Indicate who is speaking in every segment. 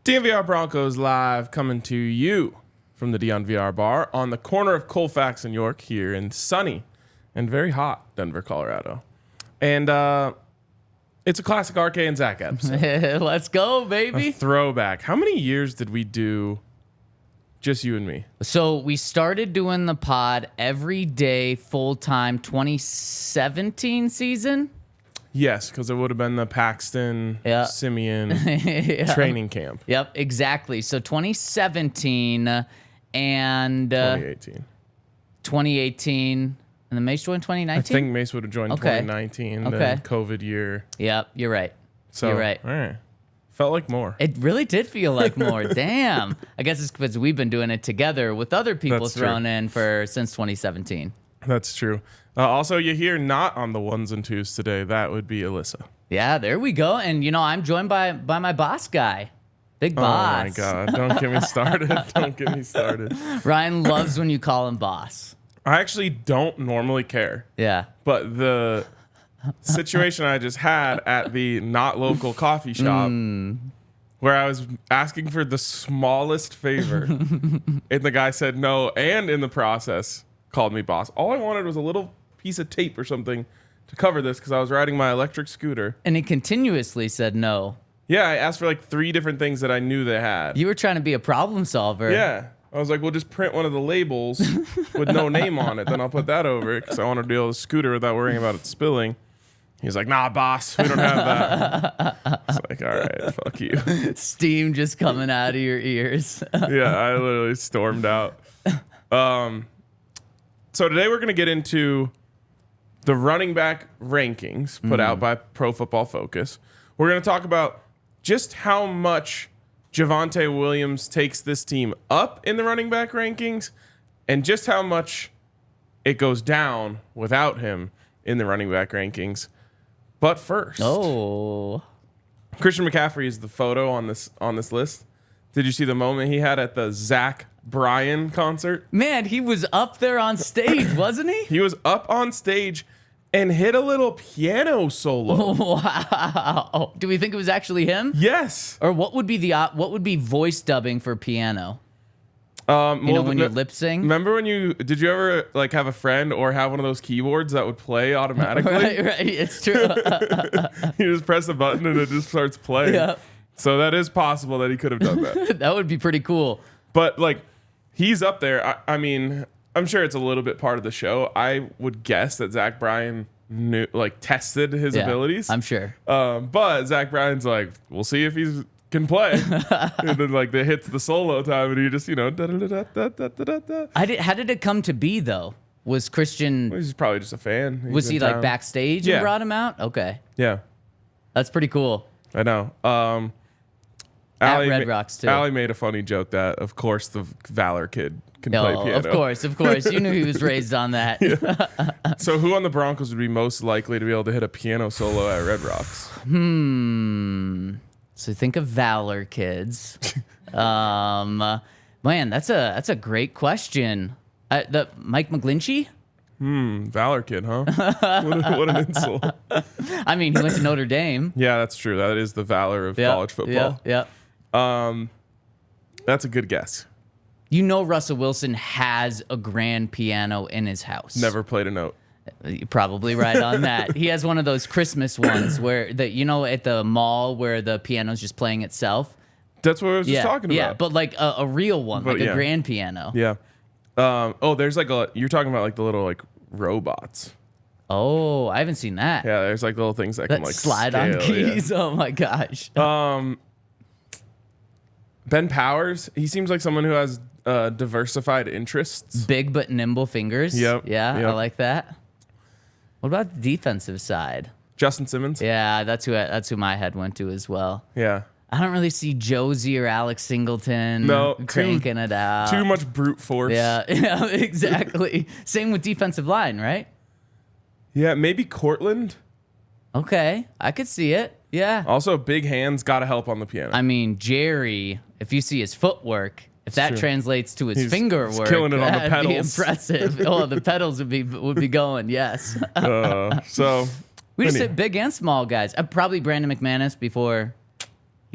Speaker 1: DNVR Broncos live coming to you from the DNVR Bar on the corner of Colfax and York here in sunny and very hot Denver, Colorado. And it's a classic RK and Zac episode.
Speaker 2: Let's go, baby.
Speaker 1: A throwback. How many years did we do just you and me?
Speaker 2: So we started doing the pod every day, full-time, 2017 season?
Speaker 1: Yes, because it would have been the Paxton, Simeon training camp.
Speaker 2: Yep, exactly. So 2017 and 2018. And then Mace joined 2019?
Speaker 1: I think Mace would have joined 2019, the COVID year.
Speaker 2: Yep, you're right.
Speaker 1: So,
Speaker 2: you're right.
Speaker 1: All right. Felt like more.
Speaker 2: It really did feel like more. Damn. I guess it's because we've been doing it together with other people thrown in since 2017.
Speaker 1: That's true. Also, you hear not on the ones and twos today. That would be Alyssa.
Speaker 2: Yeah, there we go. And, you know, I'm joined by my boss guy. Big boss.
Speaker 1: Oh, my God. Don't get me started. Don't get me started.
Speaker 2: Ryan loves when you call him boss.
Speaker 1: I actually don't normally care.
Speaker 2: Yeah.
Speaker 1: But the situation I just had at the not local coffee shop where I was asking for the smallest favor and the guy said no, and in the process called me boss. All I wanted was a little piece of tape or something to cover this because I was riding my electric scooter.
Speaker 2: And he continuously said no.
Speaker 1: Yeah, I asked for like 3 different things that I knew they had.
Speaker 2: You were trying to be a problem solver.
Speaker 1: Yeah. I was like, well, just print one of the labels with no name on it. Then I'll put that over it because I want to deal with the scooter without worrying about it spilling. He's like, nah, boss, we don't have that. It's like, all right, fuck you.
Speaker 2: Steam just coming out of your ears.
Speaker 1: Yeah, I literally stormed out. So today we're going to get into the running back rankings put out by Pro Football Focus. We're going to talk about just how much Javonte Williams takes this team up in the running back rankings and just how much it goes down without him in the running back rankings. But first, Christian McCaffrey is the photo on this list. Did you see the moment he had at the Zach Bryan concert?
Speaker 2: Man, he was up there on stage, wasn't he?
Speaker 1: He was up on stage and hit a little piano solo.
Speaker 2: Wow. Do we think it was actually him?
Speaker 1: Yes.
Speaker 2: Or what would be voice dubbing for piano? When you lip sync?
Speaker 1: Remember did you ever like have a friend or have one of those keyboards that would play automatically?
Speaker 2: Right, it's true.
Speaker 1: You just press a button and it just starts playing.
Speaker 2: Yeah.
Speaker 1: So that is possible that he could have done that.
Speaker 2: That would be pretty cool.
Speaker 1: But like, he's up there. I mean, I'm sure it's a little bit part of the show. I would guess that Zach Bryan tested his abilities.
Speaker 2: I'm sure.
Speaker 1: But Zach Bryan's like, we'll see if he can play. And then like they hits the solo time and he just, How
Speaker 2: did it come to be though? Was Christian?
Speaker 1: Well, he's probably just a fan.
Speaker 2: Was he like backstage and brought him out? Okay.
Speaker 1: Yeah.
Speaker 2: That's pretty cool.
Speaker 1: I know.
Speaker 2: At Red Rocks too.
Speaker 1: Allie made a funny joke that, of course, the Valor kid can play piano.
Speaker 2: Of course. You knew he was raised on that.
Speaker 1: So who on the Broncos would be most likely to be able to hit a piano solo at Red Rocks?
Speaker 2: So think of Valor kids. Man, that's a great question. The Mike McGlinchey?
Speaker 1: Valor kid, huh? What an insult.
Speaker 2: I mean, he went to Notre Dame.
Speaker 1: Yeah, that's true. That is the Valor of college football.
Speaker 2: Yeah.
Speaker 1: That's a good guess.
Speaker 2: You know Russell Wilson has a grand piano in his house.
Speaker 1: Never played a note.
Speaker 2: You're probably right on that. He has one of those Christmas ones where at the mall where the piano's just playing itself.
Speaker 1: That's what I was just talking about.
Speaker 2: Yeah, but like a real one, like a grand piano.
Speaker 1: Yeah. There's like you're talking about like the little like robots.
Speaker 2: Oh, I haven't seen that.
Speaker 1: Yeah, there's like little things that can like
Speaker 2: slide
Speaker 1: scale,
Speaker 2: on keys. Yeah. Oh my gosh.
Speaker 1: Ben Powers, he seems like someone who has diversified interests.
Speaker 2: Big but nimble fingers.
Speaker 1: Yep.
Speaker 2: Yeah, I like that. What about the defensive side?
Speaker 1: Justin Simmons.
Speaker 2: Yeah, that's who my head went to as well.
Speaker 1: Yeah.
Speaker 2: I don't really see Josie or Alex Singleton cranking it out.
Speaker 1: Too much brute force.
Speaker 2: Yeah, exactly. Same with defensive line, right?
Speaker 1: Yeah, maybe Cortland.
Speaker 2: Okay, I could see it. Yeah.
Speaker 1: Also, big hands, got to help on the piano.
Speaker 2: I mean, Jerry, if you see his footwork, if that translates to his finger work,
Speaker 1: killing it on the pedals.
Speaker 2: That'd be impressive. The pedals would be going. Yes.
Speaker 1: So
Speaker 2: we just hit big and small guys. Probably Brandon McManus before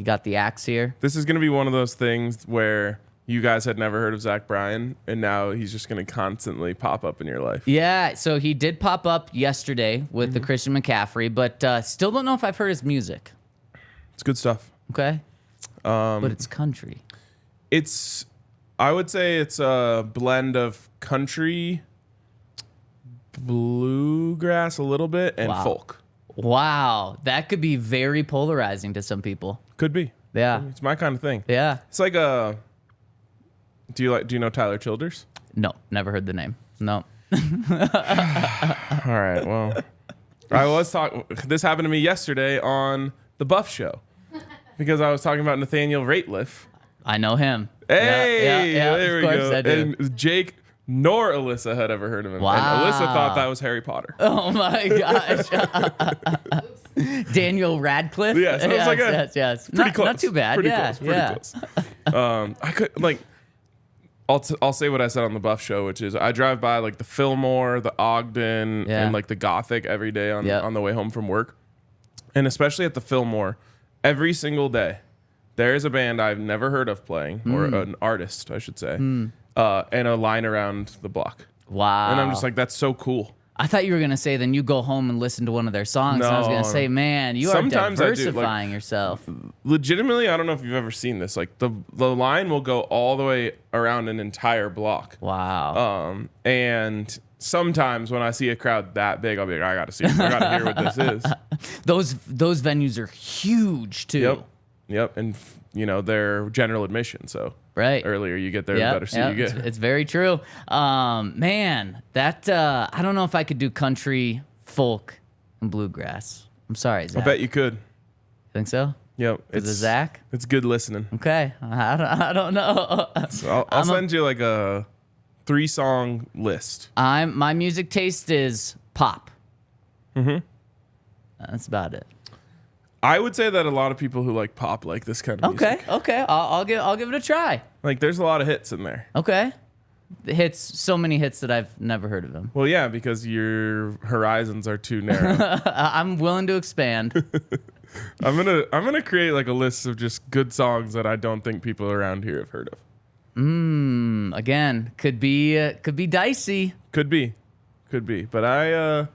Speaker 2: You got the axe here.
Speaker 1: This is going to be one of those things where you guys had never heard of Zach Bryan, and now he's just going to constantly pop up in your life.
Speaker 2: Yeah, so he did pop up yesterday with the Christian McCaffrey, but still don't know if I've heard his music.
Speaker 1: It's good stuff.
Speaker 2: Okay. But it's country.
Speaker 1: I would say it's a blend of country, bluegrass a little bit, and folk.
Speaker 2: Wow, that could be very polarizing to some people.
Speaker 1: Could be.
Speaker 2: Yeah.
Speaker 1: It's my kind of thing.
Speaker 2: Yeah.
Speaker 1: It's like a... Do you know Tyler Childers?
Speaker 2: No, never heard the name. No.
Speaker 1: All right, well, I was talking... This happened to me yesterday on the Buff Show because I was talking about Nathaniel Rateliff.
Speaker 2: I know him.
Speaker 1: Hey,
Speaker 2: yeah,
Speaker 1: there we go.
Speaker 2: I do.
Speaker 1: And Jake nor Alyssa had ever heard of him.
Speaker 2: Wow.
Speaker 1: And Alyssa thought that was Harry Potter.
Speaker 2: Oh my gosh. Daniel Radcliffe.
Speaker 1: Yeah, so it's like
Speaker 2: yes.
Speaker 1: Pretty close.
Speaker 2: Not too bad.
Speaker 1: Pretty
Speaker 2: Close.
Speaker 1: I could I'll say what I said on the Buff Show, which is I drive by like the Fillmore, the Ogden, and like the Gothic every day on the way home from work, and especially at the Fillmore, every single day, there is a band I've never heard of playing, or an artist, I should say, and a line around the block.
Speaker 2: Wow.
Speaker 1: And I'm just like, that's so cool.
Speaker 2: I thought you were going to say then you go home and listen to one of their songs. No, and I was going to say, man, you are diversifying yourself.
Speaker 1: Legitimately, I don't know if you've ever seen this. Like the line will go all the way around an entire block.
Speaker 2: Wow.
Speaker 1: And sometimes when I see a crowd that big, I'll be like, I got to see it. I got to hear what this is.
Speaker 2: Those venues are huge too.
Speaker 1: Yep. And they're general admission, so earlier you get there, the better seat you get.
Speaker 2: It's very true. Man, that I don't know if I could do country, folk, and bluegrass. I'm sorry, Zach.
Speaker 1: I bet you could.
Speaker 2: Think so?
Speaker 1: Yep.
Speaker 2: Is it Zach?
Speaker 1: It's good listening.
Speaker 2: Okay. I don't know.
Speaker 1: So I'll send you like a 3-song list.
Speaker 2: My music taste is pop. Mm-hmm. That's about it.
Speaker 1: I would say that a lot of people who like pop like this kind of music.
Speaker 2: Okay. I'll give it a try.
Speaker 1: Like, there's a lot of hits in there.
Speaker 2: Okay. So many hits that I've never heard of them.
Speaker 1: Well, yeah, because your horizons are too narrow.
Speaker 2: I'm willing to expand.
Speaker 1: I'm gonna create like a list of just good songs that I don't think people around here have heard of.
Speaker 2: Again, could be dicey.
Speaker 1: Could be, but I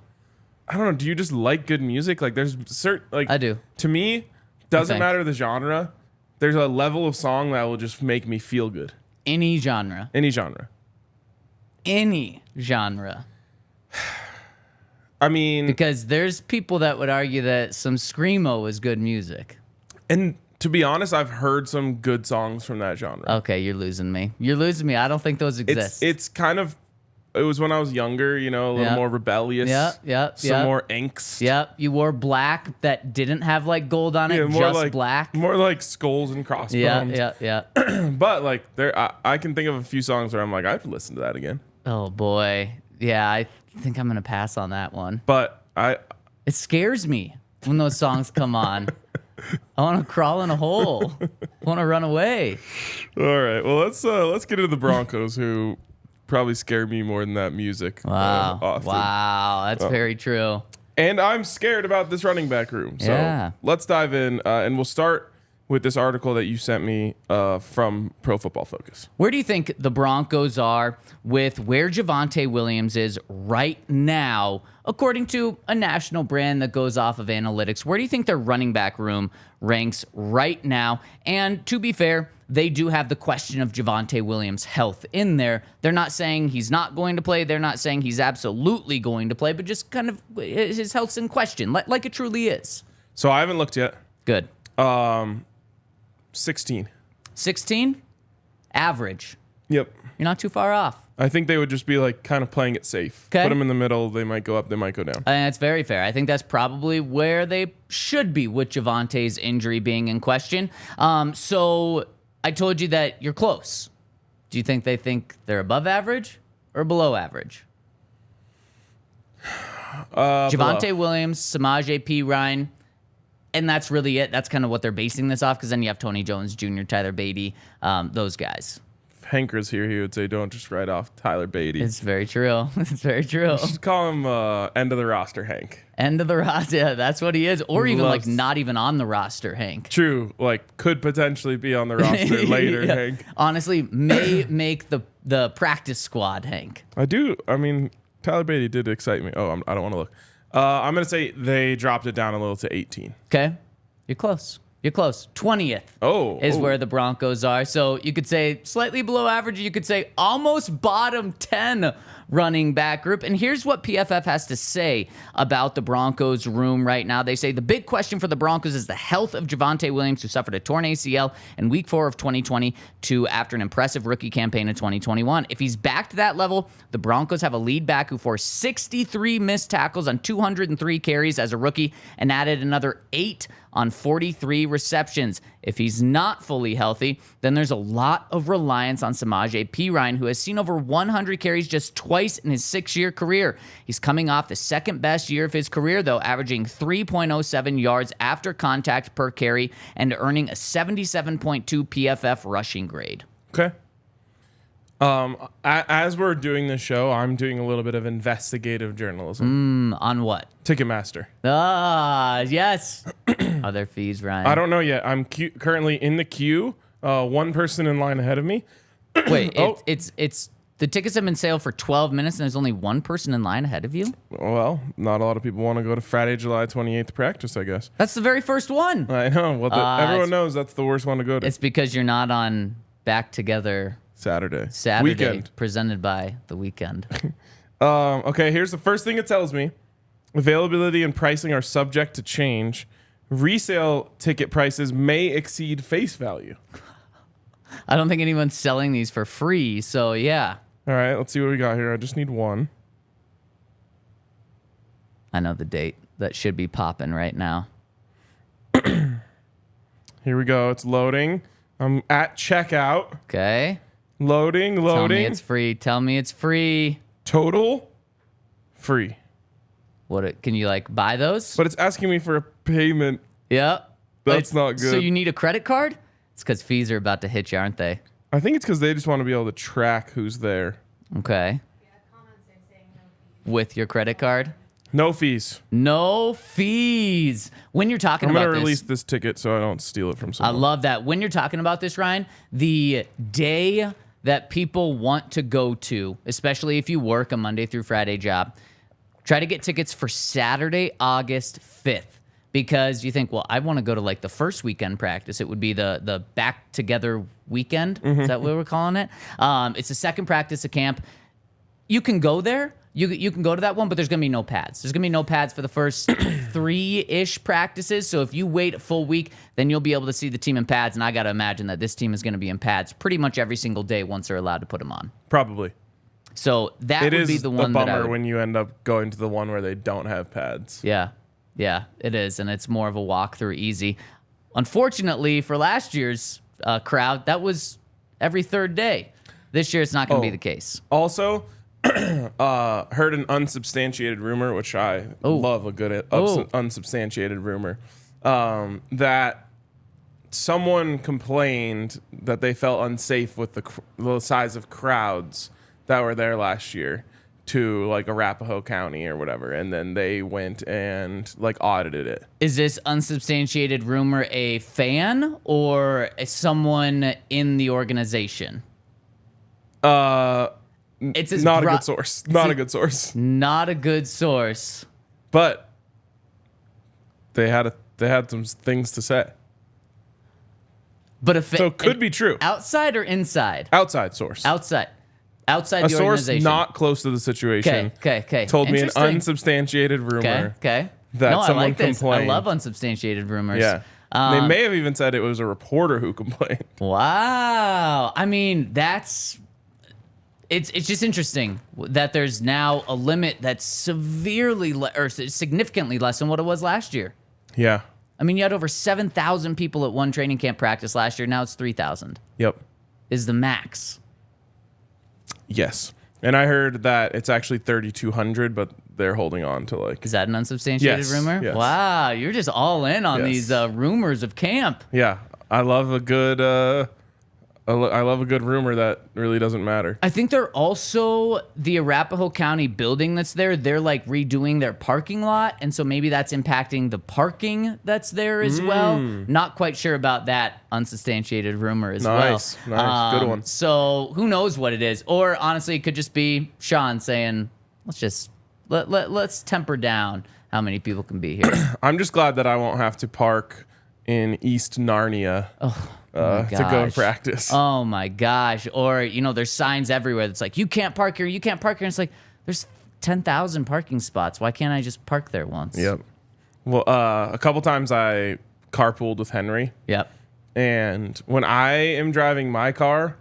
Speaker 1: don't know. Do you just like good music? Like, there's certain, like,
Speaker 2: I do.
Speaker 1: To me, doesn't matter the genre. There's a level of song that will just make me feel good.
Speaker 2: Any genre.
Speaker 1: I mean,
Speaker 2: because there's people that would argue that some screamo is good music.
Speaker 1: And to be honest, I've heard some good songs from that genre.
Speaker 2: Okay, you're losing me. I don't think those exist.
Speaker 1: It's kind of. It was when I was younger, a little more rebellious. Some more angst.
Speaker 2: Yep. You wore black that didn't have like gold on it, just
Speaker 1: like,
Speaker 2: black.
Speaker 1: More like skulls and crossbones.
Speaker 2: Yeah.
Speaker 1: But like I can think of a few songs where I'm like, I've listened to that again.
Speaker 2: Oh boy. Yeah, I think I'm gonna pass on that one.
Speaker 1: But
Speaker 2: it scares me when those songs come on. I want to crawl in a hole. I want to run away.
Speaker 1: All right. Well, let's get into the Broncos, who probably scare me more than that music.
Speaker 2: Wow.
Speaker 1: Often.
Speaker 2: Wow. That's very true.
Speaker 1: And I'm scared about this running back room. So let's dive in, and we'll start with this article that you sent me from Pro Football Focus.
Speaker 2: Where do you think the Broncos are with where Javonte Williams is right now, according to a national brand that goes off of analytics? Where do you think their running back room ranks right now? And to be fair, they do have the question of Javonte Williams' health in there. They're not saying he's not going to play. They're not saying he's absolutely going to play, but just kind of his health's in question, like it truly is.
Speaker 1: So I haven't looked yet.
Speaker 2: Good.
Speaker 1: 16.
Speaker 2: 16? Average.
Speaker 1: Yep.
Speaker 2: You're not too far off.
Speaker 1: I think they would just be like kind of playing it safe.
Speaker 2: Okay.
Speaker 1: Put them in the middle. They might go up. They might go down.
Speaker 2: That's very fair. I think that's probably where they should be with Javonte's injury being in question. So I told you that you're close. Do you think they think they're above average or below average? Javonte Williams, Samaje Perine, and that's really it. That's kind of what they're basing this off, because then you have Tony Jones Jr., Tyler Beatty, those guys.
Speaker 1: Hank was here, he would say, don't just write off Tyler Beatty.
Speaker 2: It's very true. It's very true.
Speaker 1: Just call him end of the roster Hank.
Speaker 2: End of the roster. Yeah, that's what he is. Or even
Speaker 1: Loves-
Speaker 2: like not even on the roster, Hank.
Speaker 1: True, like could potentially be on the roster later,
Speaker 2: Yeah.
Speaker 1: Hank.
Speaker 2: Honestly, may make the practice squad, Hank.
Speaker 1: I mean, Tyler Beatty did excite me. Oh, I don't want to look. I'm going to say they dropped it down a little to 18.
Speaker 2: Okay. You're close. You're close. 20th is where the Broncos are. So you could say slightly below average. You could say almost bottom 10 running back group. And here's what PFF has to say about the Broncos room right now. They say the big question for the Broncos is the health of Javonte Williams, who suffered a torn ACL in week 4 of 2022 after an impressive rookie campaign in 2021. If he's back to that level, the Broncos have a lead back who forced 63 missed tackles on 203 carries as a rookie and added another 8 on 43 receptions. If he's not fully healthy, then there's a lot of reliance on Samaje Perine, who has seen over 100 carries just twice in his 6-year career. He's coming off the second best year of his career, though, averaging 3.07 yards after contact per carry and earning a 77.2 PFF rushing grade.
Speaker 1: Okay. As we're doing this show, I'm doing a little bit of investigative journalism.
Speaker 2: On what?
Speaker 1: Ticketmaster.
Speaker 2: Ah, yes. Are there fees, Ryan?
Speaker 1: I don't know yet. I'm currently in the queue. One person in line ahead of me.
Speaker 2: Wait, it's the tickets have been sale for 12 minutes and there's only one person in line ahead of you?
Speaker 1: Well, not a lot of people want to go to Friday, July 28th practice, I guess.
Speaker 2: That's the very first one.
Speaker 1: I know. Well, everyone knows that's the worst one to go to.
Speaker 2: It's because you're not on Back Together
Speaker 1: Saturday.
Speaker 2: Weekend. Presented by The Weekend.
Speaker 1: Okay, here's the first thing it tells me. Availability and pricing are subject to change. Resale ticket prices may exceed face value.
Speaker 2: I don't think anyone's selling these for free, so yeah.
Speaker 1: All right, let's see what we got here. I just need one.
Speaker 2: I know the date. That should be popping right now.
Speaker 1: Here we go. It's loading. I'm at checkout.
Speaker 2: Okay.
Speaker 1: Loading.
Speaker 2: Tell me it's free. Tell me it's free.
Speaker 1: Total free.
Speaker 2: Can you like buy those?
Speaker 1: But it's asking me for a payment.
Speaker 2: Yep.
Speaker 1: That's not good.
Speaker 2: So you need a credit card? It's because fees are about to hit you, aren't they?
Speaker 1: I think it's because they just want to be able to track who's there.
Speaker 2: Okay.
Speaker 3: Yeah, comments are saying no fees.
Speaker 2: With your credit card?
Speaker 1: No fees.
Speaker 2: No fees. When you're talking
Speaker 1: I'm
Speaker 2: about
Speaker 1: going to
Speaker 2: this,
Speaker 1: release this ticket so I don't steal it from
Speaker 2: I
Speaker 1: someone.
Speaker 2: love that. When you're talking about this, Ryan, the day that people want to go to, especially if you work a Monday through Friday job, try to get tickets for Saturday, August 5th. Because you think, well, I want to go to like the first weekend practice. It would be the back together weekend. Is that what we're calling it? It's the second practice of camp. You can go there. You can go to that one, but there's going to be no pads. There's going to be no pads for the first 3-ish practices. So if you wait a full week, then you'll be able to see the team in pads. And I got to imagine that this team is going to be in pads pretty much every single day once they're allowed to put them on.
Speaker 1: Probably.
Speaker 2: So that
Speaker 1: It
Speaker 2: would
Speaker 1: is
Speaker 2: be the one
Speaker 1: a
Speaker 2: that I
Speaker 1: bummer
Speaker 2: would,
Speaker 1: when you end up going to the one where they don't have pads.
Speaker 2: Yeah, it is. And it's more of a walkthrough easy. Unfortunately, for last year's crowd, that was every third day. This year, it's not going to be the case.
Speaker 1: Also, heard an unsubstantiated rumor, which I love a good unsubstantiated rumor, that someone complained that they felt unsafe with the size of crowds that were there last year to like Arapahoe County or whatever, and then they went and like audited it.
Speaker 2: Is this unsubstantiated rumor a fan or someone in the organization? It's
Speaker 1: Not a good source. Not a good source.
Speaker 2: Not a good source.
Speaker 1: But they had some things to say.
Speaker 2: But
Speaker 1: So it could be true.
Speaker 2: Outside or inside?
Speaker 1: Outside source.
Speaker 2: Outside
Speaker 1: A
Speaker 2: the
Speaker 1: source
Speaker 2: organization.
Speaker 1: not close to the situation.
Speaker 2: Okay.
Speaker 1: Told me an
Speaker 2: Interesting.
Speaker 1: unsubstantiated rumor.
Speaker 2: Okay.
Speaker 1: That
Speaker 2: no, I
Speaker 1: someone
Speaker 2: like this.
Speaker 1: complained.
Speaker 2: I love unsubstantiated rumors.
Speaker 1: Yeah. They may have even said it was a reporter who complained.
Speaker 2: Wow. I mean, it's just interesting that there's now a limit that's significantly less than what it was last year.
Speaker 1: Yeah.
Speaker 2: I mean, you had over 7,000 people at one training camp practice last year. Now it's 3,000
Speaker 1: Yep.
Speaker 2: is the max.
Speaker 1: Yes. And I heard that it's actually 3,200, but they're holding on to like.
Speaker 2: Is that an unsubstantiated
Speaker 1: Yes,
Speaker 2: rumor?
Speaker 1: yes.
Speaker 2: Wow, you're just all in on
Speaker 1: Yes.
Speaker 2: these rumors of camp.
Speaker 1: Yeah. I love a good I love a good rumor that really doesn't matter.
Speaker 2: I think they're also the Arapahoe County building that's there. They're like redoing their parking lot. And so maybe that's impacting the parking that's there as well. Not quite sure about that unsubstantiated rumor as well.
Speaker 1: Nice. Good one.
Speaker 2: So who knows what it is? Or honestly, it could just be Sean saying, let's temper down how many people can be here.
Speaker 1: I'm just glad that I won't have to park in East Narnia. To go to practice.
Speaker 2: Oh my gosh. Or, there's signs everywhere that's like, you can't park here, you can't park here. And it's like, there's 10,000 parking spots. Why can't I just park there once?
Speaker 1: Yep. Well, a couple times I carpooled with Henry.
Speaker 2: Yep.
Speaker 1: And when I am driving my car,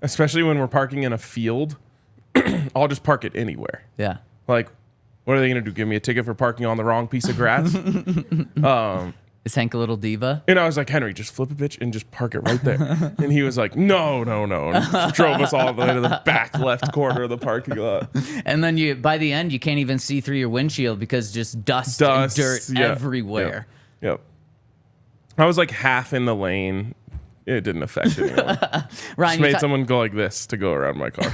Speaker 1: especially when we're parking in a field, I'll just park it anywhere.
Speaker 2: Yeah.
Speaker 1: Like, what are they going to do? Give me a ticket for parking on the wrong piece of grass?
Speaker 2: Is Hank a little diva?
Speaker 1: And I was like, Henry, just flip a bitch and just park it right there. And he was like, no. And drove us all the way to the back left corner of the parking lot.
Speaker 2: And then by the end, you can't even see through your windshield because just dust and dirt everywhere.
Speaker 1: Yep. I was like half in the lane. It didn't affect anyone.
Speaker 2: Ryan,
Speaker 1: just made someone go like this to go around my car.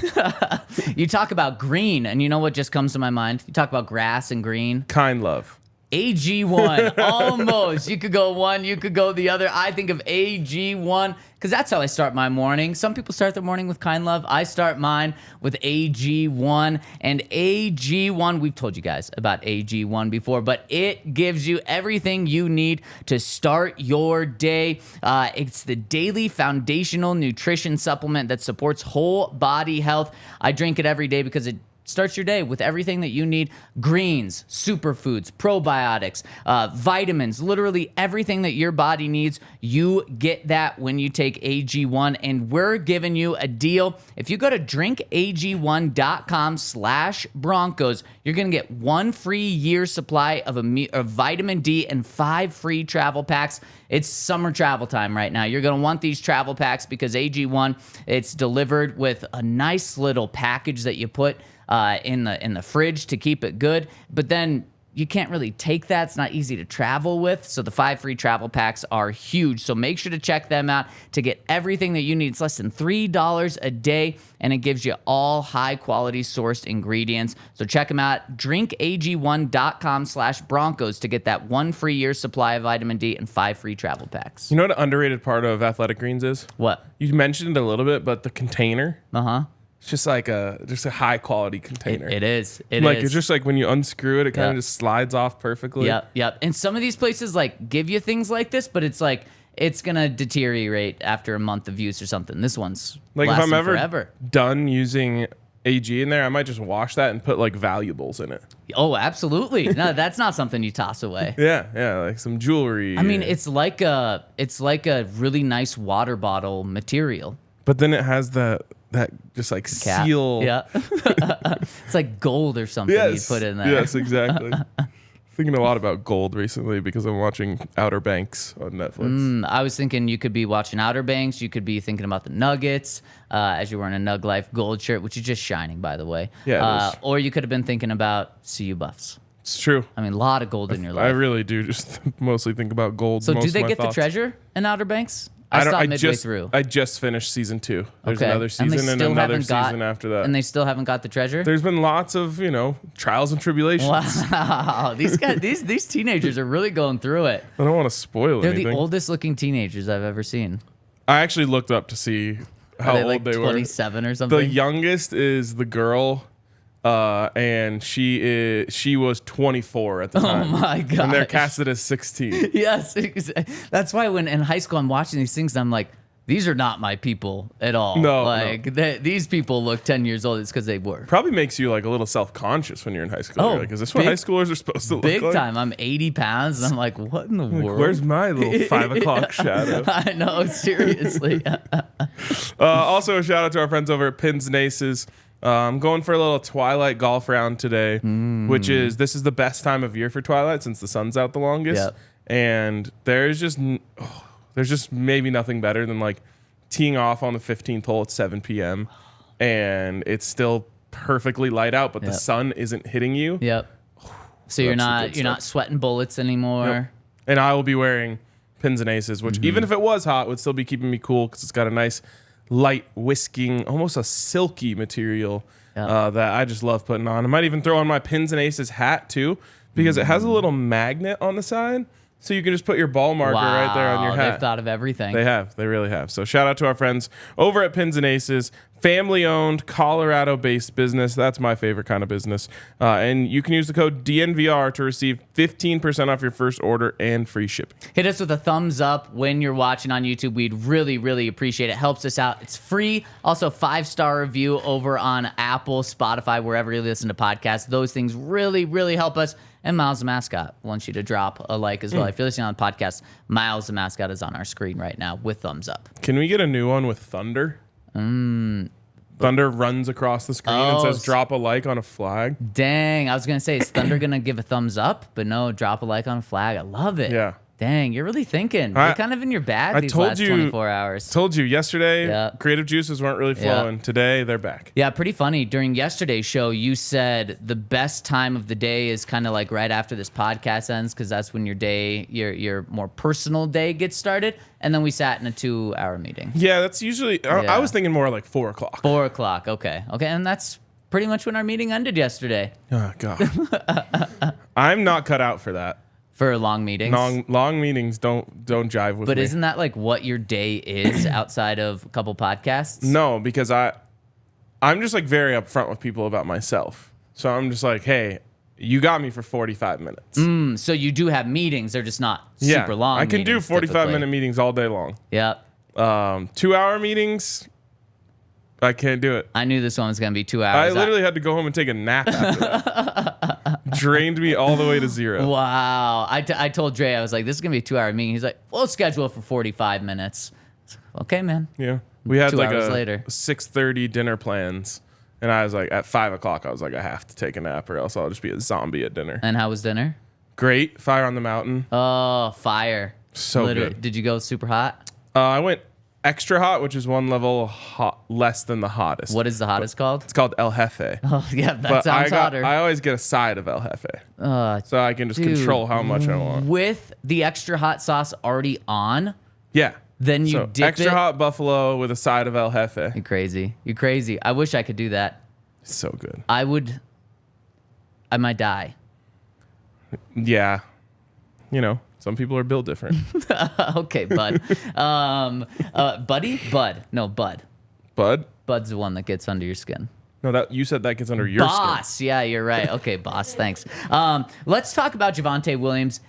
Speaker 2: You talk about green, and you know what just comes to my mind? You talk about grass and green.
Speaker 1: Kind love.
Speaker 2: AG1, almost. You could go one, you could go the other. I think of AG1 because that's how I start my morning. Some people start their morning with Kind Love. I start mine with AG1. And AG1, we've told you guys about AG1 before, but it gives you everything you need to start your day. It's the daily foundational nutrition supplement that supports whole body health. I drink it every day because it starts your day with everything that you need. Greens, superfoods, probiotics, vitamins, literally everything that your body needs. You get that when you take AG1, and we're giving you a deal. If you go to drinkag1.com/Broncos, you're going to get 1 free year supply of vitamin D and 5 free travel packs. It's summer travel time right now. You're going to want these travel packs because AG1, it's delivered with a nice little package that you put in the fridge to keep it good, but then you can't really take that. It's not easy to travel with, so the 5 free travel packs are huge. So make sure to check them out to get everything that you need. It's less than $3 a day, and it gives you all high-quality sourced ingredients. So check them out. drinkag1.com/Broncos to get that 1 free year supply of vitamin D and 5 free travel packs.
Speaker 1: You know what an underrated part of Athletic Greens is?
Speaker 2: What?
Speaker 1: You mentioned it a little bit, but the container.
Speaker 2: Uh-huh.
Speaker 1: It's just like a high quality container.
Speaker 2: It is.
Speaker 1: It's just like when you unscrew it, it kind of just slides off perfectly.
Speaker 2: Yep. And some of these places like give you things like this, but it's like it's gonna deteriorate after a month of use or something. This one's
Speaker 1: like if I'm ever
Speaker 2: forever.
Speaker 1: Done using AG in there, I might just wash that and put like valuables in it.
Speaker 2: Oh, absolutely. No, that's not something you toss away.
Speaker 1: Yeah, like some jewelry.
Speaker 2: I mean, it's like a really nice water bottle material.
Speaker 1: But then it has that just like
Speaker 2: Cap.
Speaker 1: seal.
Speaker 2: Yeah. It's like gold or something you put in there.
Speaker 1: Yes, exactly. Thinking a lot about gold recently because I'm watching Outer Banks on Netflix.
Speaker 2: I was thinking you could be watching Outer Banks. You could be thinking about the Nuggets as you're wearing a Nug Life gold shirt, which is just shining, by the way.
Speaker 1: Yeah, it is.
Speaker 2: Or you could have been thinking about CU Buffs.
Speaker 1: It's true.
Speaker 2: I mean, a lot of gold in your life.
Speaker 1: I really do just mostly think about gold.
Speaker 2: So
Speaker 1: most
Speaker 2: do they
Speaker 1: of my
Speaker 2: get
Speaker 1: thoughts.
Speaker 2: the treasure in Outer Banks? I stopped midway through.
Speaker 1: I just finished season 2. There's
Speaker 2: Okay.
Speaker 1: another season and another season after that.
Speaker 2: And they still haven't got the treasure?
Speaker 1: There's been lots of, trials and tribulations.
Speaker 2: Wow. These guys, these teenagers are really going through it.
Speaker 1: I don't want to spoil
Speaker 2: They're
Speaker 1: anything.
Speaker 2: the oldest looking teenagers I've ever seen.
Speaker 1: I actually looked up to see how
Speaker 2: Are they
Speaker 1: old
Speaker 2: like
Speaker 1: they
Speaker 2: 27
Speaker 1: were.
Speaker 2: or something?
Speaker 1: The youngest is the girl, and she was 24 at the time.
Speaker 2: Oh my god!
Speaker 1: And they're casted as 16.
Speaker 2: Yes, that's why when in high school I'm watching these things, I'm like, these are not my people at all.
Speaker 1: No,
Speaker 2: these people look 10 years old. It's because they were.
Speaker 1: Probably makes you like a little self-conscious when you're in high school.
Speaker 2: Oh,
Speaker 1: You're like, is this what high schoolers are supposed to look like?
Speaker 2: Big time. I'm 80 pounds, and I'm like, what in the world?
Speaker 1: Where's my little 5 o'clock shadow?
Speaker 2: I know, seriously.
Speaker 1: Also, a shout out to our friends over at Pins and Aces. I'm going for a little Twilight golf round today, which is this is the best time of year for Twilight since the sun's out the longest.
Speaker 2: Yep.
Speaker 1: And there's just maybe nothing better than like teeing off on the 15th hole at 7 p.m. and it's still perfectly light out, but the sun isn't hitting you.
Speaker 2: Yep. So you're not sweating bullets anymore.
Speaker 1: Yep. And I will be wearing Pins and Aces, which even if it was hot, would still be keeping me cool because it's got a nice light whisking, almost a silky material that I just love putting on. I might even throw on my Pins and Aces hat too, because it has a little magnet on the side. So you can just put your ball marker right there on your hat.
Speaker 2: They've thought of everything.
Speaker 1: They have. They really have. So shout out to our friends over at Pins and Aces, family-owned, Colorado-based business. That's my favorite kind of business. And you can use the code DNVR to receive 15% off your first order and free shipping.
Speaker 2: Hit us with a thumbs up when you're watching on YouTube. We'd really, really appreciate it. Helps us out. It's free. Also, 5-star review over on Apple, Spotify, wherever you listen to podcasts. Those things really, really help us. And Miles the Mascot wants you to drop a like as well. If you're listening on the podcast, Miles the Mascot is on our screen right now with thumbs up.
Speaker 1: Can we get a new one with Thunder? Thunder runs across the screen and says drop a like on a flag.
Speaker 2: Dang, I was going to say, is Thunder going to give a thumbs up? But no, drop a like on a flag. I love it.
Speaker 1: Yeah.
Speaker 2: Dang, you're really thinking. You're kind of in your bag these last 24 hours.
Speaker 1: Told you yesterday, creative juices weren't really flowing. Today, they're back.
Speaker 2: Yeah, pretty funny. During yesterday's show, you said the best time of the day is kind of like right after this podcast ends, because that's when your day, your more personal day gets started. And then we sat in a 2-hour meeting.
Speaker 1: Yeah, that's usually, I was thinking more like 4 o'clock.
Speaker 2: 4 o'clock, okay. Okay, and that's pretty much when our meeting ended yesterday.
Speaker 1: Oh, God. I'm not cut out for that.
Speaker 2: For long meetings.
Speaker 1: Long meetings don't jive with me.
Speaker 2: But isn't that like what your day is outside of a couple podcasts?
Speaker 1: No, because I'm just like very upfront with people about myself. So I'm just like, hey, you got me for 45 minutes.
Speaker 2: So you do have meetings. They're just not super long.
Speaker 1: I can do 45-minute meeters all day long.
Speaker 2: Yep.
Speaker 1: 2-hour meetings, I can't do it.
Speaker 2: I knew this one was going to be 2 hours.
Speaker 1: I literally had to go home and take a nap after that. Drained me all the way to 0.
Speaker 2: Wow. I told Dre, I was like, this is going to be a 2-hour meeting. He's like, we'll schedule it for 45 minutes. Okay, man.
Speaker 1: Yeah. We had
Speaker 2: 2
Speaker 1: like
Speaker 2: hours
Speaker 1: a
Speaker 2: later.
Speaker 1: 6:30 dinner plans. And I was like, at 5 o'clock, I was like, I have to take a nap or else I'll just be a zombie at dinner.
Speaker 2: And how was dinner?
Speaker 1: Great. Fire on the mountain.
Speaker 2: Oh, fire.
Speaker 1: So good.
Speaker 2: Did you go super hot?
Speaker 1: I went extra hot, which is one level less than the hottest.
Speaker 2: What is the hottest called?
Speaker 1: It's called El Jefe.
Speaker 2: Oh, yeah, that sounds hotter.
Speaker 1: I always get a side of El Jefe. So I can just control how much I want.
Speaker 2: With the extra hot sauce already on?
Speaker 1: Yeah.
Speaker 2: Then you dip
Speaker 1: extra hot buffalo with a side of El Jefe.
Speaker 2: You're crazy. You're crazy. I wish I could do that.
Speaker 1: It's so good.
Speaker 2: I might die.
Speaker 1: Yeah. You know, some people are built different.
Speaker 2: Okay, bud. Buddy? Bud. No, Bud.
Speaker 1: Bud?
Speaker 2: Bud's the one that gets under your skin.
Speaker 1: No, you said that gets under your skin.
Speaker 2: Boss. Yeah, you're right. Okay, boss. Thanks. Let's talk about Javonte Williams.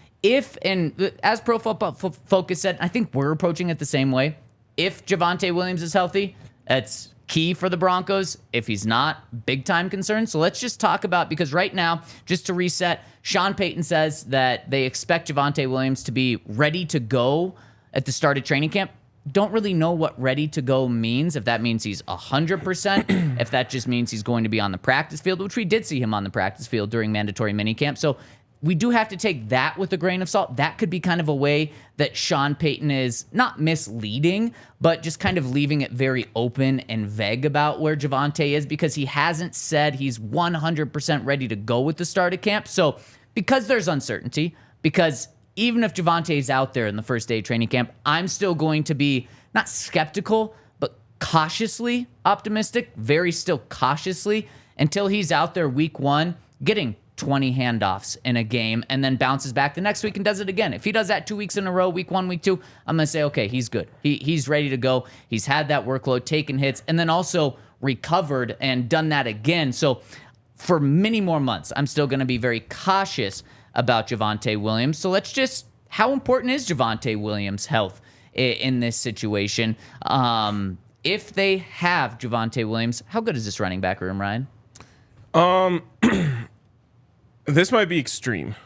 Speaker 2: As Pro Football Focus said, I think we're approaching it the same way. If Javonte Williams is healthy, that's key for the Broncos. If he's not, big time concern. So let's just talk about, because right now, just to reset, Sean Payton says that they expect Javonte Williams to be ready to go at the start of training camp. Don't really know what ready to go means, if that means he's 100%, if that just means he's going to be on the practice field, which we did see him on the practice field during mandatory minicamp. So we do have to take that with a grain of salt. That could be kind of a way that Sean Payton is not misleading, but just kind of leaving it very open and vague about where Javonte is, because he hasn't said he's 100% ready to go with the start of camp. So because there's uncertainty, because even if Javonte is out there in the first day of training camp, I'm still going to be not skeptical, but cautiously optimistic, very still cautiously, until he's out there week 1 getting 20 handoffs in a game and then bounces back the next week and does it again. If he does that 2 weeks in a row, week 1, week 2, I'm going to say, okay, he's good. He's ready to go. He's had that workload, taken hits, and then also recovered and done that again. So for many more months, I'm still going to be very cautious about Javonte Williams. So how important is Javonte Williams' health in this situation? If they have Javonte Williams, how good is this running back room, Ryan?
Speaker 1: This might be extreme,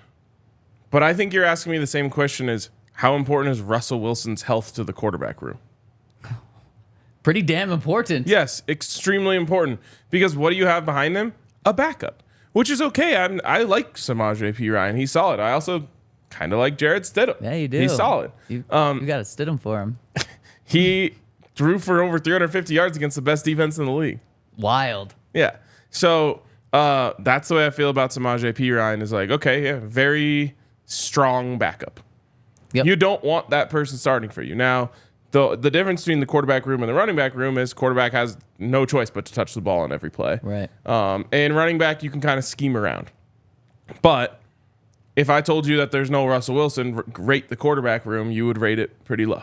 Speaker 1: but I think you're asking me the same question as how important is Russell Wilson's health to the quarterback room?
Speaker 2: Pretty damn important.
Speaker 1: Yes, extremely important, because what do you have behind him? A backup, which is okay. I like Samaje Perine. He's solid. I also kind of like Jared Stidham.
Speaker 2: Yeah, you do.
Speaker 1: He's solid.
Speaker 2: You got to Stidham for him.
Speaker 1: He threw for over 350 yards against the best defense in the league.
Speaker 2: Wild.
Speaker 1: Yeah. So that's the way I feel about Samaje Perine, is like, okay, yeah, very strong backup.
Speaker 2: Yep.
Speaker 1: You don't want that person starting for you. Now, The difference between the quarterback room and the running back room is quarterback has no choice but to touch the ball on every play.
Speaker 2: Right.
Speaker 1: And running back, you can kind of scheme around. But if I told you that there's no Russell Wilson, rate the quarterback room, you would rate it pretty low.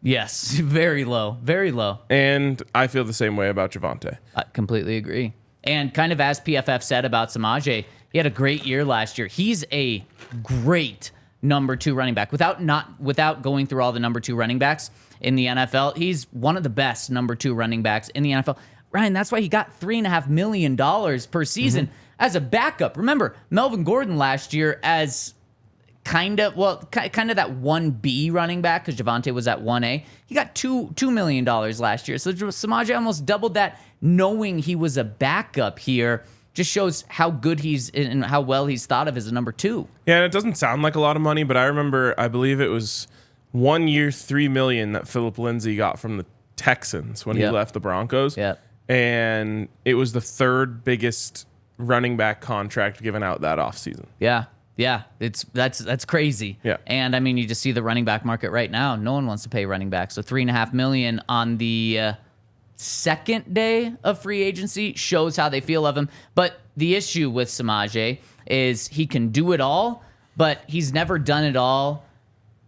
Speaker 2: Yes, very low, very low.
Speaker 1: And I feel the same way about Javonte.
Speaker 2: I completely agree. And kind of as PFF said about Samaje, he had a great year last year. He's a great number 2 running back. Without going through all the number 2 running backs in the NFL, he's one of the best number 2 running backs in the NFL. Ryan, that's why he got $3.5 million per season as a backup. Remember, Melvin Gordon last year as kind of that 1B running back, because Javonte was at 1A. He got $2 million last year. So Samaje almost doubled that, knowing he was a backup here. Just shows how good he's and how well he's thought of as a number 2.
Speaker 1: Yeah, and it doesn't sound like a lot of money, but I remember, I believe it was 1 year, $3 million that Philip Lindsay got from the Texans when he left the Broncos.
Speaker 2: Yeah.
Speaker 1: And it was the 3rd biggest running back contract given out that offseason.
Speaker 2: Yeah. Yeah, that's crazy.
Speaker 1: Yeah.
Speaker 2: And I mean, you just see the running back market right now. No one wants to pay running back. So $3.5 million on the second day of free agency shows how they feel of him. But the issue with Samaje is he can do it all, but he's never done it all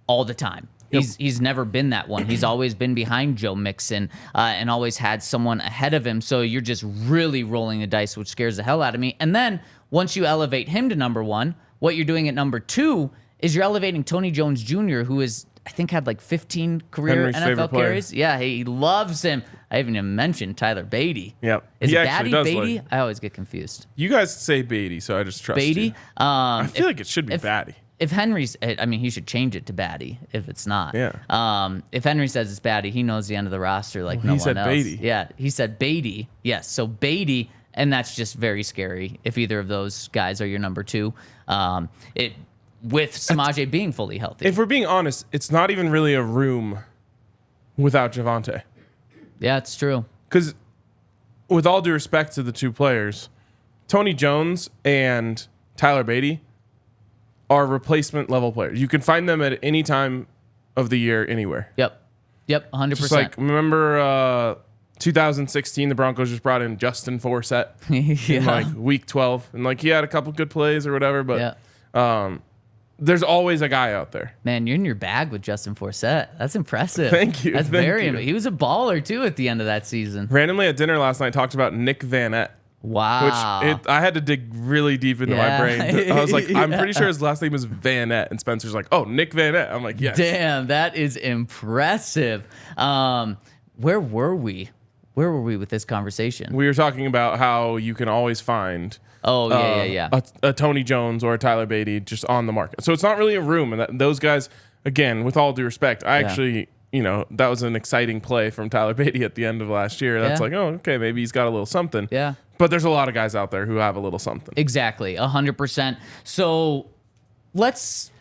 Speaker 2: the time.
Speaker 1: Yep.
Speaker 2: He's never been that one. He's always been behind Joe Mixon and always had someone ahead of him. So you're just really rolling the dice, which scares the hell out of me. And then once you elevate him to number 1, what you're doing at number 2 is you're elevating Tony Jones Jr., who I think had like 15 career
Speaker 1: Henry's
Speaker 2: NFL carries. Yeah, he loves him. I haven't even mentioned Tyler Beatty.
Speaker 1: Yep.
Speaker 2: Is
Speaker 1: He
Speaker 2: it
Speaker 1: actually
Speaker 2: Batty,
Speaker 1: does
Speaker 2: Beatty?
Speaker 1: like-
Speaker 2: I always get confused.
Speaker 1: You guys say Beatty, so I just trust
Speaker 2: Beatty?
Speaker 1: you. I feel like it should be Batty.
Speaker 2: If Henry's, I mean, he should change it to Batty if it's not.
Speaker 1: Yeah.
Speaker 2: If Henry says it's Batty, he knows the end of the roster like no
Speaker 1: he
Speaker 2: one
Speaker 1: said
Speaker 2: else.
Speaker 1: Beatty.
Speaker 2: Yeah, he said Beatty. Yes, so Beatty, and that's just very scary if either of those guys are your number 2. With Samaje being fully healthy.
Speaker 1: If we're being honest, it's not even really a room without Javonte.
Speaker 2: Yeah, it's true.
Speaker 1: Because with all due respect to the 2 players, Tony Jones and Tyler Beatty are replacement level players. You can find them at any time of the year, anywhere.
Speaker 2: Yep, 100%.
Speaker 1: Just like, remember 2016, the Broncos just brought in Justin Forsett in like week 12. And like he had a couple good plays or whatever, but there's always a guy out there.
Speaker 2: Man, you're in your bag with Justin Forsett. That's impressive.
Speaker 1: Thank you.
Speaker 2: That's
Speaker 1: Thank you.
Speaker 2: He was a baller too at the end of that season.
Speaker 1: Randomly at dinner last night, talked about Nick Van Ette.
Speaker 2: Wow.
Speaker 1: Which I had to dig really deep into my brain. I was like, I'm pretty sure his last name is Van Ette. And Spencer's like, oh, Nick Van Ette. I'm like, yes.
Speaker 2: Damn, that is impressive. Where were we? Where were we with this conversation?
Speaker 1: We were talking about how you can always find a Tony Jones or a Tyler Beatty just on the market. So it's not really a room. And those guys, again, with all due respect, I actually, that was an exciting play from Tyler Beatty at the end of last year. That's like, oh, okay, maybe he's got a little something.
Speaker 2: Yeah.
Speaker 1: But there's a lot of guys out there who have a little something.
Speaker 2: Exactly, 100%. So let's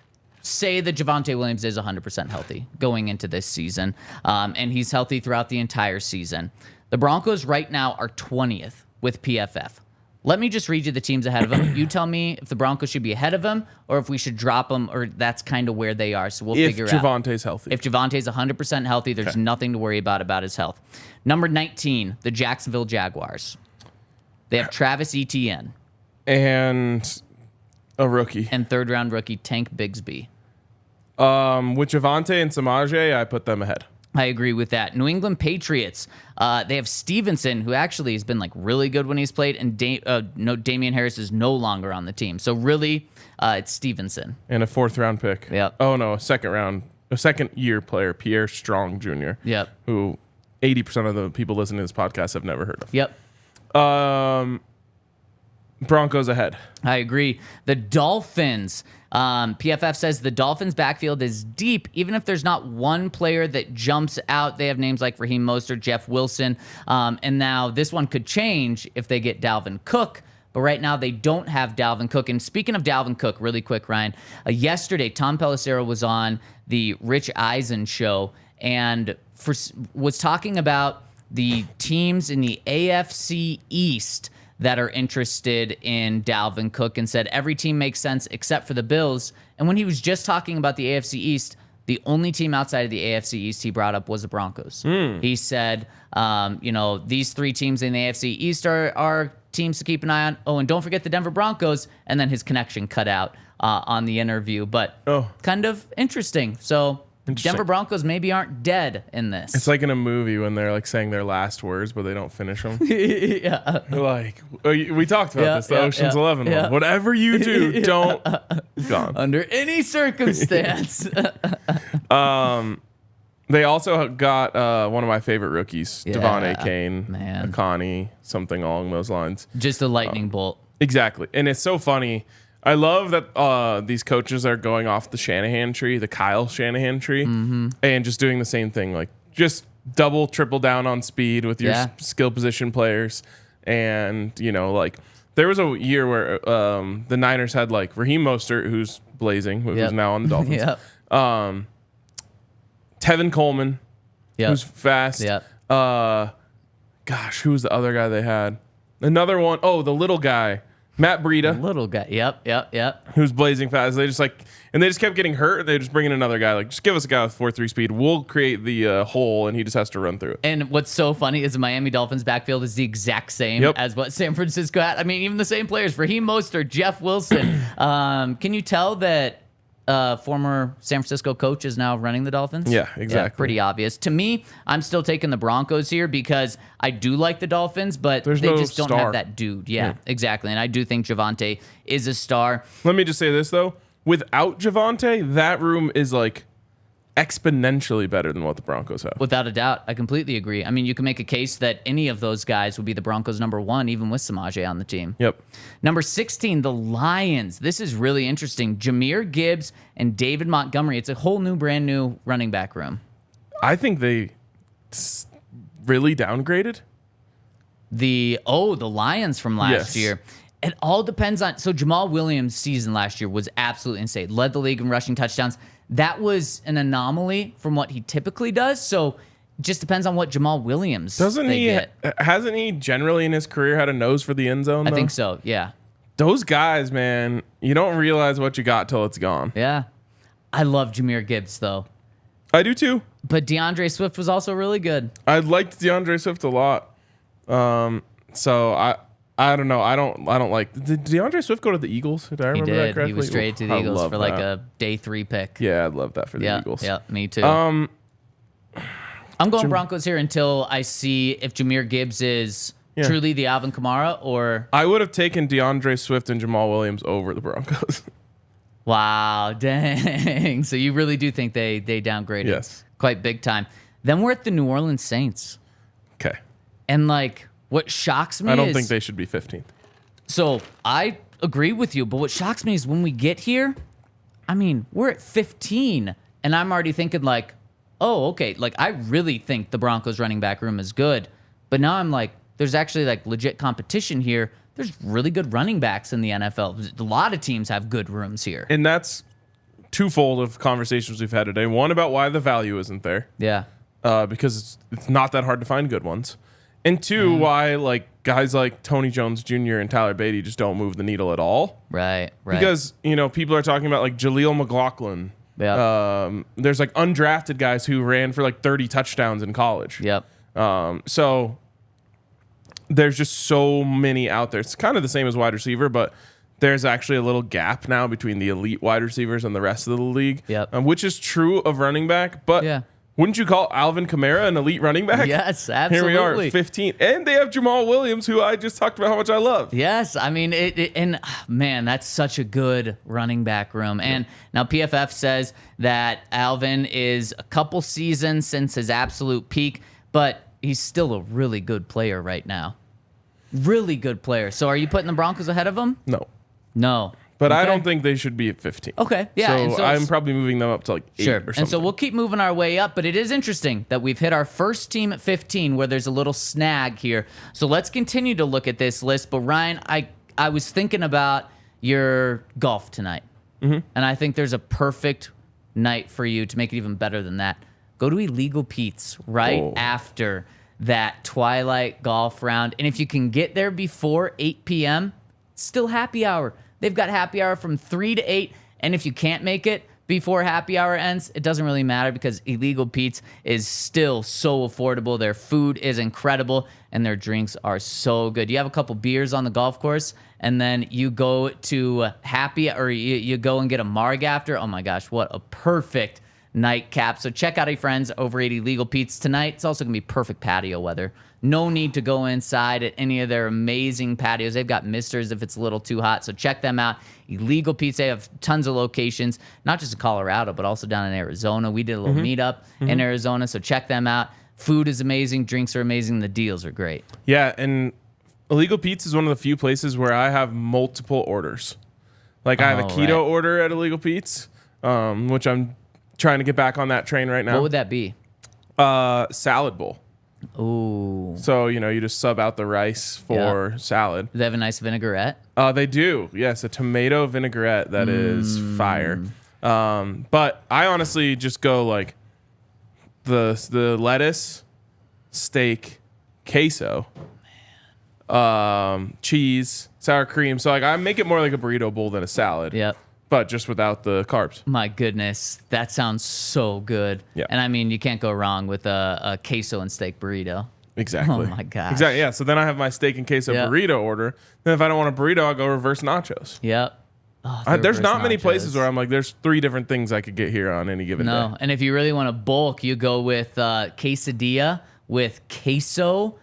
Speaker 2: say that Javonte Williams is 100% healthy going into this season, and he's healthy throughout the entire season. The Broncos right now are 20th with PFF. Let me just read you the teams ahead of him. You tell me if the Broncos should be ahead of him or if we should drop them, or that's kind of where they are. So we'll figure out.
Speaker 1: If Javonte's healthy.
Speaker 2: If Javonte's 100% healthy, there's nothing to worry about his health. Number 19, the Jacksonville Jaguars. They have Travis Etienne.
Speaker 1: And a rookie.
Speaker 2: And third-round rookie Tank Bigsby.
Speaker 1: With Javonte and Samaje, I put them ahead.
Speaker 2: I agree with that. New England Patriots, they have Stevenson, who actually has been like really good when he's played, and Damian Harris is no longer on the team. So really, it's Stevenson.
Speaker 1: And a 4th-round pick.
Speaker 2: Yep.
Speaker 1: Oh, no, a second-year player, Pierre Strong Jr.,
Speaker 2: Yep.
Speaker 1: who 80% of the people listening to this podcast have never heard of.
Speaker 2: Yep.
Speaker 1: Broncos ahead.
Speaker 2: I agree. The Dolphins. PFF says the Dolphins' backfield is deep, even if there's not one player that jumps out. They have names like Raheem Mostert, Jeff Wilson, and now this one could change if they get Dalvin Cook. But right now they don't have Dalvin Cook. And speaking of Dalvin Cook, really quick, Ryan, yesterday Tom Pelissero was on the Rich Eisen show and was talking about the teams in the AFC East that are interested in Dalvin Cook, and said every team makes sense except for the Bills. And when he was just talking about the AFC East, The only team outside of the AFC East he brought up was the Broncos. He said, these 3 teams in the AFC East are teams to keep an eye on. Oh, and don't forget the Denver Broncos. And then his connection cut out on the interview. But kind of interesting. So Denver Broncos maybe aren't dead in this.
Speaker 1: It's like in a movie when they're like saying their last words, but they don't finish them.
Speaker 2: Yeah.
Speaker 1: They're like, we talked about this, the Ocean's 11 one. Whatever you do, don't. Gone.
Speaker 2: Under any circumstance.
Speaker 1: They also got one of my favorite rookies, Devon Kane,
Speaker 2: man.
Speaker 1: Akani, something along those lines.
Speaker 2: Just a lightning bolt.
Speaker 1: Exactly. And it's so funny. I love that these coaches are going off the Shanahan tree, the Kyle Shanahan tree, and just doing the same thing. Like, just double, triple down on speed with your skill position players. And, there was a year where the Niners had, like, Raheem Mostert, who's blazing, who's now on the Dolphins. Tevin Coleman, who's fast. Gosh, who was the other guy they had? Another one. Oh, the little guy. Matt Breida.
Speaker 2: Little guy. Yep.
Speaker 1: Who's blazing fast. They just kept getting hurt. They just bring in another guy. Like, just give us a guy with 4.3 speed. We'll create the hole, and he just has to run through it.
Speaker 2: And what's so funny is the Miami Dolphins backfield is the exact same as what San Francisco had. I mean, even the same players. Raheem Mostert, Jeff Wilson. Can you tell that former San Francisco coach is now running the Dolphins?
Speaker 1: Yeah, exactly.
Speaker 2: Yeah, pretty obvious. To me, I'm still taking the Broncos here because I do like the Dolphins, but they just don't have that dude. Yeah, exactly. And I do think Javonte is a star.
Speaker 1: Let me just say this, though. Without Javonte, that room is like exponentially better than what the Broncos have.
Speaker 2: Without a doubt. I completely agree. I mean, you can make a case that any of those guys would be the Broncos' number 1, even with Samaje on the team.
Speaker 1: Yep.
Speaker 2: Number 16, the Lions. This is really interesting. Jahmyr Gibbs and David Montgomery. It's a whole new, brand new running back room.
Speaker 1: I think they really downgraded.
Speaker 2: The Lions from last year. It all depends on... So Jamal Williams' season last year was absolutely insane. Led the league in rushing touchdowns. That was an anomaly from what he typically does. So it just depends on what Jamal Williams
Speaker 1: hasn't he generally in his career had a nose for the end zone, though?
Speaker 2: I think so, yeah.
Speaker 1: Those guys, man, you don't realize what you got till it's gone.
Speaker 2: Yeah. I love Jahmyr Gibbs, though.
Speaker 1: I do, too.
Speaker 2: But DeAndre Swift was also really good.
Speaker 1: I liked DeAndre Swift a lot. So I don't know. I don't like. Did DeAndre Swift go to the Eagles? Did I remember that correctly?
Speaker 2: He was traded to the Eagles for like a day 3 pick.
Speaker 1: Yeah, I'd love that for the Eagles.
Speaker 2: Yeah, me too. I'm going Broncos here until I see if Jahmyr Gibbs is truly the Alvin Kamara or...
Speaker 1: I would have taken DeAndre Swift and Jamal Williams over the Broncos.
Speaker 2: Wow, dang. So you really do think they downgraded quite big time. Then we're at the New Orleans Saints.
Speaker 1: Okay.
Speaker 2: And like... What shocks me
Speaker 1: I don't think they should be 15th.
Speaker 2: So I agree with you, but what shocks me is when we get here, I mean, we're at 15, and I'm already thinking like, oh, okay, like I really think the Broncos running back room is good. But now I'm like, there's actually like legit competition here. There's really good running backs in the NFL. A lot of teams have good rooms here.
Speaker 1: And that's twofold of conversations we've had today. One about why the value isn't there.
Speaker 2: Yeah.
Speaker 1: Because it's not that hard to find good ones. And two, why like guys like Tony Jones Jr. and Tyler Beatty just don't move the needle at all.
Speaker 2: Right.
Speaker 1: Because, people are talking about like Jaleel McLaughlin.
Speaker 2: Yeah.
Speaker 1: There's like undrafted guys who ran for like 30 touchdowns in college.
Speaker 2: Yep.
Speaker 1: So there's just so many out there. It's kind of the same as wide receiver, but there's actually a little gap now between the elite wide receivers and the rest of the league.
Speaker 2: Yep.
Speaker 1: Which is true of running back, but wouldn't you call Alvin Kamara an elite running back?
Speaker 2: Yes, absolutely.
Speaker 1: Here we are, 15. And they have Jamal Williams, who I just talked about how much I love.
Speaker 2: Yes, I mean, man, that's such a good running back room. And now PFF says that Alvin is a couple seasons since his absolute peak, but he's still a really good player right now. Really good player. So are you putting the Broncos ahead of him? No.
Speaker 1: But I don't think they should be at 15.
Speaker 2: Okay, yeah.
Speaker 1: So I'm probably moving them up to like 8 or something.
Speaker 2: And so we'll keep moving our way up, but it is interesting that we've hit our first team at 15 where there's a little snag here. So let's continue to look at this list. But Ryan, I was thinking about your golf tonight. And I think there's a perfect night for you to make it even better than that. Go to Illegal Pete's after that twilight golf round. And if you can get there before 8 p.m., it's still happy hour. They've got happy hour from 3 to 8. And if you can't make it, before happy hour ends, it doesn't really matter because Illegal Pete's is still so affordable. Their food is incredible and their drinks are so good. You have a couple beers on the golf course and then you go to happy or you go and get a marg after. Oh my gosh, what a perfect nightcap. So check out our friends over at Illegal Pete's tonight. It's also going to be perfect patio weather. No need to go inside at any of their amazing patios. They've got misters if it's a little too hot. So check them out. Illegal Pete's. They have tons of locations, not just in Colorado, but also down in Arizona. We did a little meetup in Arizona. So check them out. Food is amazing. Drinks are amazing. The deals are great.
Speaker 1: Yeah, and Illegal Pete's is one of the few places where I have multiple orders. Like I have a keto order at Illegal Pete's, which I'm trying to get back on that train right now.
Speaker 2: What would that be?
Speaker 1: Salad bowl.
Speaker 2: Ooh.
Speaker 1: So, you just sub out the rice for salad.
Speaker 2: Do they have a nice vinaigrette?
Speaker 1: They do. Yes, a tomato vinaigrette that is fire. But I honestly just go like the lettuce, steak, queso, cheese, sour cream. So like I make it more like a burrito bowl than a salad.
Speaker 2: Yep.
Speaker 1: But just without the carbs.
Speaker 2: My goodness, that sounds so good.
Speaker 1: Yeah.
Speaker 2: And I mean, you can't go wrong with a queso and steak burrito.
Speaker 1: Exactly.
Speaker 2: Oh my gosh.
Speaker 1: Exactly. Yeah. So then I have my steak and queso burrito order. Then if I don't want a burrito, I'll go reverse nachos.
Speaker 2: Yep. Oh,
Speaker 1: There's not many
Speaker 2: nachos.
Speaker 1: places where I'm like, there's 3 different things I could get here on any given day.
Speaker 2: No, and if you really want to bulk, you go with quesadilla with queso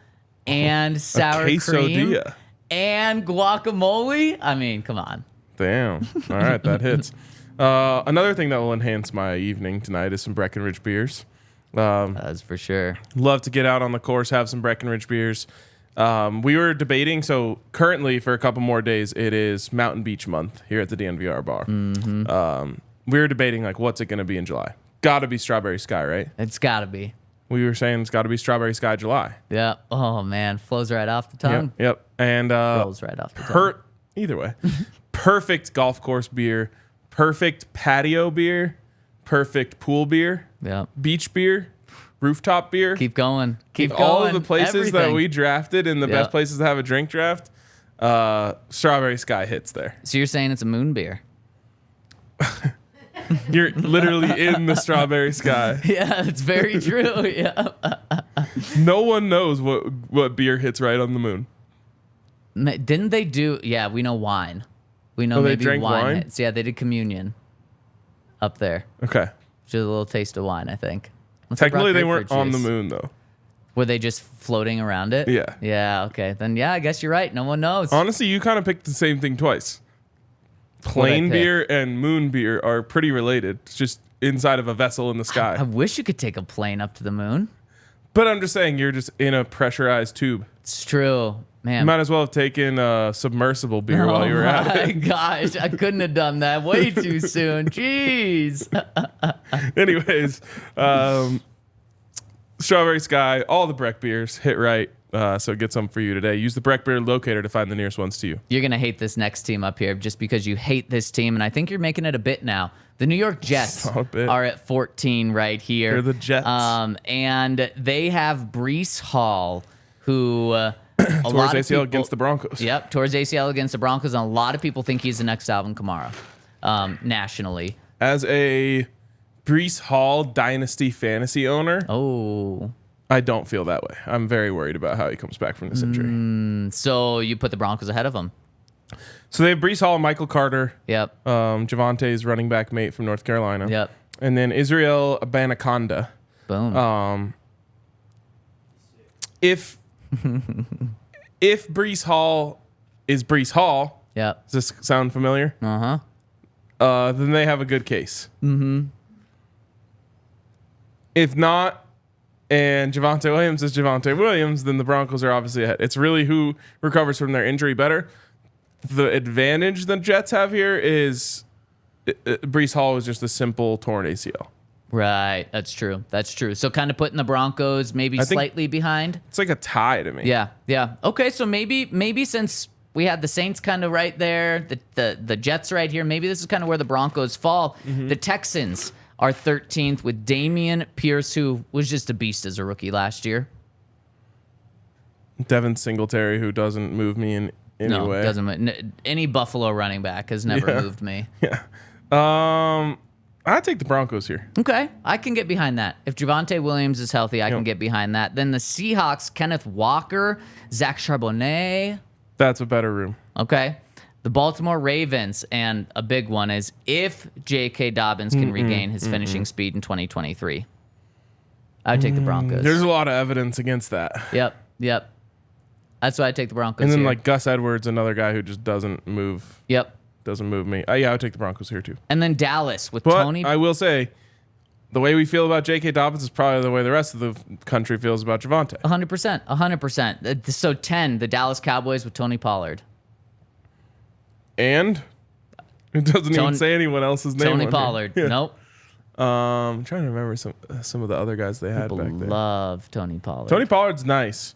Speaker 2: and sour cream
Speaker 1: quesadilla.
Speaker 2: and guacamole. I mean, come on.
Speaker 1: Damn. All right, that hits. Another thing that will enhance my evening tonight is some Breckenridge beers.
Speaker 2: That's for sure.
Speaker 1: Love to get out on the course, have some Breckenridge beers. We were debating, so currently for a couple more days, it is Mountain Beach month here at the DNVR Bar. We were debating, like, what's it going to be in July? Got to be Strawberry Sky, right?
Speaker 2: It's got to be.
Speaker 1: We were saying it's got to be Strawberry Sky July.
Speaker 2: Yeah. Oh, man. Flows right off the tongue.
Speaker 1: Yep. And
Speaker 2: Rolls right off the tongue.
Speaker 1: Either way. Perfect golf course beer, perfect patio beer, perfect pool beer, beach beer, rooftop beer.
Speaker 2: Keep going. Keep going.
Speaker 1: All of the places that
Speaker 2: Everything.
Speaker 1: we drafted in the best places to have a drink draft, Strawberry Sky hits there.
Speaker 2: So you're saying it's a moon beer?
Speaker 1: You're literally in the Strawberry Sky.
Speaker 2: Yeah, it's very true. Yeah.
Speaker 1: No one knows what beer hits right on the moon.
Speaker 2: Didn't they do? Yeah, we know wine. We know
Speaker 1: they
Speaker 2: maybe
Speaker 1: drank wine?
Speaker 2: hits. Yeah, they did communion up there.
Speaker 1: Okay.
Speaker 2: Just a little taste of wine, I think.
Speaker 1: Technically, they weren't on the moon, though.
Speaker 2: Were they just floating around it?
Speaker 1: Yeah.
Speaker 2: Yeah, okay. Then, yeah, I guess you're right. No one knows.
Speaker 1: Honestly, you kind of picked the same thing twice. Plain beer and moon beer are pretty related. It's just inside of a vessel in the sky.
Speaker 2: I wish you could take a plane up to the moon.
Speaker 1: But I'm just saying, you're just in a pressurized tube.
Speaker 2: It's true. Man.
Speaker 1: You might as well have taken a submersible beer while you were at
Speaker 2: Oh
Speaker 1: it.
Speaker 2: my gosh, I couldn't have done that way too soon. Jeez.
Speaker 1: Anyways, Strawberry Sky, all the Breck beers hit right. So get some for you today. Use the Breck beer locator to find the nearest ones to you.
Speaker 2: You're going to hate this next team up here just because you hate this team, and I think you're making it a bit now. The New York Jets are at 14 right here.
Speaker 1: They're the Jets.
Speaker 2: And they have Breece Hall, who...
Speaker 1: towards ACL against the Broncos.
Speaker 2: Yep, towards ACL against the Broncos, and a lot of people think he's the next Alvin Kamara nationally.
Speaker 1: As a Breece Hall dynasty fantasy owner, I don't feel that way. I'm very worried about how he comes back from this injury.
Speaker 2: So you put the Broncos ahead of him.
Speaker 1: So they have Breece Hall, Michael Carter,
Speaker 2: Yep.
Speaker 1: Javonte's running back mate from North Carolina.
Speaker 2: Yep.
Speaker 1: And then Israel Abanaconda.
Speaker 2: Boom.
Speaker 1: If Breece Hall is Breece Hall,
Speaker 2: Yep.
Speaker 1: does this sound familiar? Then they have a good case. If not, and Javonte Williams is Javonte Williams, then the Broncos are obviously ahead. It's really who recovers from their injury better. The advantage the Jets have here is Breece Hall is just a simple torn ACL.
Speaker 2: Right. That's true. That's true. So kind of putting the Broncos maybe slightly behind.
Speaker 1: It's like a tie to me.
Speaker 2: Yeah. Yeah. Okay. So maybe since we had the Saints kind of right there, the Jets right here, maybe this is kind of where the Broncos fall. The Texans are 13th with Damian Pierce, who was just a beast as a rookie last year.
Speaker 1: Devin Singletary, who doesn't move me in any way.
Speaker 2: Doesn't. Any Buffalo running back has never moved me.
Speaker 1: Yeah. I'd take the Broncos here.
Speaker 2: Okay, I can get behind that. If Javonte Williams is healthy, I can get behind that. Then the Seahawks, Kenneth Walker, Zach Charbonnet.
Speaker 1: That's a better room.
Speaker 2: Okay. The Baltimore Ravens, and a big one is if J.K. Dobbins can regain his finishing speed in 2023. I would take the Broncos.
Speaker 1: There's a lot of evidence against that.
Speaker 2: Yep. That's why I take the Broncos
Speaker 1: And then
Speaker 2: here.
Speaker 1: like Gus Edwards, another guy who just doesn't move.
Speaker 2: Yep.
Speaker 1: Doesn't move me. Yeah, I would take the Broncos here too.
Speaker 2: And then Dallas with
Speaker 1: But
Speaker 2: Tony.
Speaker 1: I will say, the way we feel about J.K. Dobbins is probably the way the rest of the country feels about Javonte.
Speaker 2: 100%. So 10, the Dallas Cowboys with Tony Pollard.
Speaker 1: And it doesn't even say anyone else's name.
Speaker 2: Tony
Speaker 1: on
Speaker 2: Pollard.
Speaker 1: here. Yeah.
Speaker 2: Nope.
Speaker 1: I'm trying to remember some of the other guys they had
Speaker 2: People
Speaker 1: back there.
Speaker 2: love Tony Pollard.
Speaker 1: Tony Pollard's nice.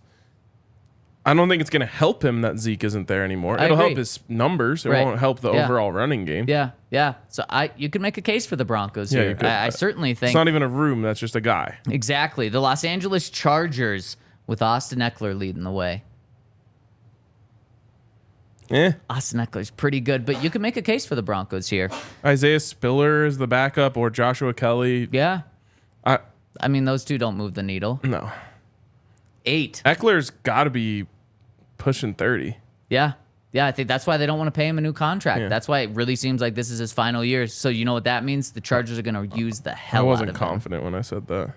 Speaker 1: I don't think it's going to help him that Zeke isn't there anymore.
Speaker 2: I
Speaker 1: It'll
Speaker 2: agree.
Speaker 1: help his numbers. It
Speaker 2: Right.
Speaker 1: won't help the
Speaker 2: Yeah.
Speaker 1: overall running game.
Speaker 2: Yeah. So you can make a case for the Broncos
Speaker 1: Yeah,
Speaker 2: here.
Speaker 1: you could.
Speaker 2: I certainly think.
Speaker 1: It's not even a room. That's just a guy.
Speaker 2: Exactly. The Los Angeles Chargers with Austin Eckler leading the way. Austin Eckler's pretty good, but you can make a case for the Broncos here.
Speaker 1: Isaiah Spiller is the backup, or Joshua Kelly.
Speaker 2: Yeah.
Speaker 1: I
Speaker 2: mean, those two don't move the needle.
Speaker 1: No.
Speaker 2: 8.
Speaker 1: Eckler's got to be pushing 30.
Speaker 2: Yeah. I think that's why they don't want to pay him a new contract.
Speaker 1: Yeah.
Speaker 2: That's why it really seems like this is his final year. So you know what that means? The Chargers are going to use the hell out of
Speaker 1: I wasn't
Speaker 2: him.
Speaker 1: confident when I said that.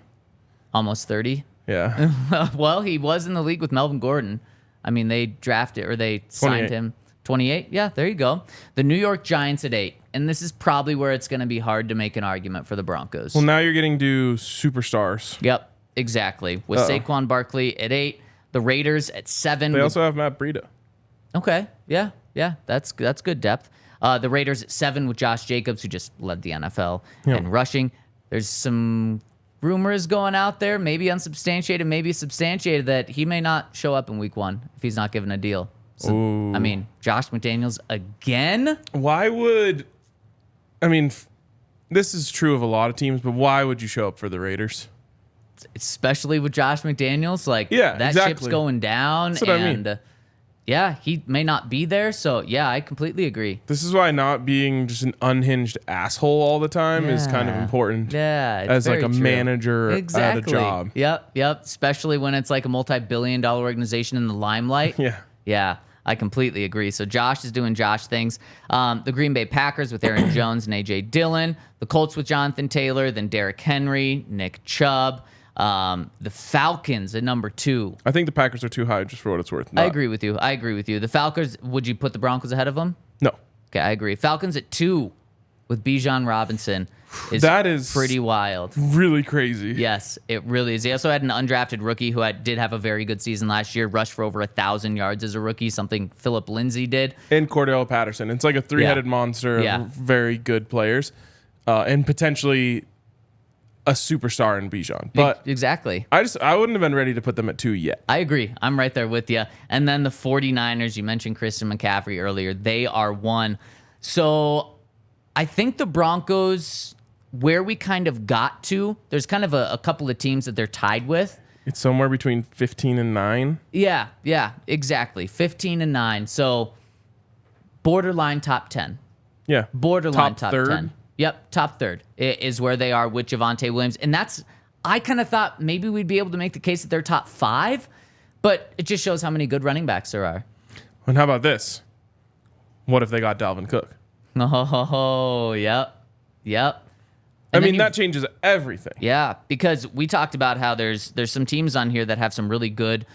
Speaker 2: Almost 30.
Speaker 1: Yeah.
Speaker 2: Well, he was in the league with Melvin Gordon. I mean, they signed
Speaker 1: 28.
Speaker 2: him. 28? Yeah, there you go. The New York Giants at 8. And this is probably where it's going to be hard to make an argument for the Broncos.
Speaker 1: Well, now you're getting to superstars.
Speaker 2: Yep, exactly. With Saquon Barkley at 8. The Raiders at 7.
Speaker 1: They also have Matt Breida.
Speaker 2: Okay, yeah, that's good depth. The Raiders at 7 with Josh Jacobs, who just led the NFL in rushing. There's some rumors going out there, maybe unsubstantiated, maybe substantiated, that he may not show up in week 1 if he's not given a deal. So, I mean, Josh McDaniels again?
Speaker 1: Why would... I mean, this is true of a lot of teams, but why would you show up for the Raiders?
Speaker 2: Especially with Josh McDaniels. Like,
Speaker 1: Yeah,
Speaker 2: that
Speaker 1: exactly.
Speaker 2: ship's going down.
Speaker 1: That's what I
Speaker 2: and,
Speaker 1: mean.
Speaker 2: Yeah, he may not be there. So, yeah, I completely agree.
Speaker 1: This is why not being just an unhinged asshole all the time is kind of
Speaker 2: Yeah.
Speaker 1: important.
Speaker 2: Yeah, it's
Speaker 1: As like
Speaker 2: very
Speaker 1: a
Speaker 2: true.
Speaker 1: manager at a job.
Speaker 2: Yep. Especially when it's like a multi-billion-dollar organization in the limelight.
Speaker 1: Yeah.
Speaker 2: I completely agree. So Josh is doing Josh things. The Green Bay Packers with Aaron Jones and A.J. Dillon. The Colts with Jonathan Taylor. Then Derrick Henry, Nick Chubb. The Falcons at number 2.
Speaker 1: I think the Packers are too high just for what it's worth.
Speaker 2: I agree with you. The Falcons, would you put the Broncos ahead of them?
Speaker 1: No.
Speaker 2: Okay, I agree. Falcons at 2 with Bijan Robinson.
Speaker 1: That is
Speaker 2: pretty wild.
Speaker 1: Really crazy.
Speaker 2: Yes, it really is. He also had an undrafted rookie who did have a very good season last year, rushed for over 1,000 yards as a rookie, something Philip Lindsay did.
Speaker 1: And Cordell Patterson. It's like a three-headed monster of very good players and potentially a superstar in Bijan. But
Speaker 2: exactly.
Speaker 1: I wouldn't have been ready to put them at 2 yet.
Speaker 2: I agree. I'm right there with you. And then the 49ers, you mentioned Christian McCaffrey earlier. They are 1. So I think the Broncos, where we kind of got to, there's kind of a couple of teams that they're tied with.
Speaker 1: It's somewhere between 15 and 9.
Speaker 2: Yeah, exactly. 15 and 9. So borderline top 10.
Speaker 1: Yeah.
Speaker 2: Borderline top
Speaker 1: third.
Speaker 2: 10. Yep, top third is where they are with Javonte Williams. And I kind of thought maybe we'd be able to make the case that they're top 5, but it just shows how many good running backs there are.
Speaker 1: And how about this? What if they got Dalvin Cook?
Speaker 2: Oh, yep.
Speaker 1: I mean, that changes everything.
Speaker 2: Yeah, because we talked about how there's some teams on here that have some really good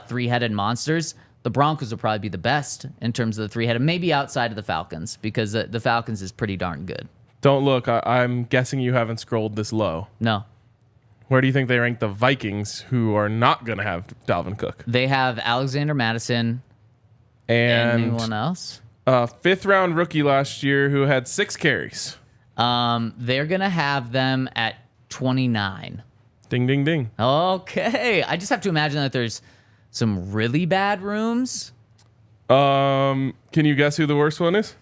Speaker 2: three-headed monsters. The Broncos will probably be the best in terms of the three-headed, maybe outside of the Falcons, because the Falcons is pretty darn good.
Speaker 1: Don't look. I'm guessing you haven't scrolled this low.
Speaker 2: No.
Speaker 1: Where do you think they rank the Vikings, who are not going to have Dalvin Cook?
Speaker 2: They have Alexander Madison.
Speaker 1: And
Speaker 2: anyone else?
Speaker 1: A 5th-round rookie last year who had 6 carries.
Speaker 2: They're going to have them at 29.
Speaker 1: Ding, ding, ding.
Speaker 2: Okay. I just have to imagine that there's some really bad rooms.
Speaker 1: Can you guess who the worst one is?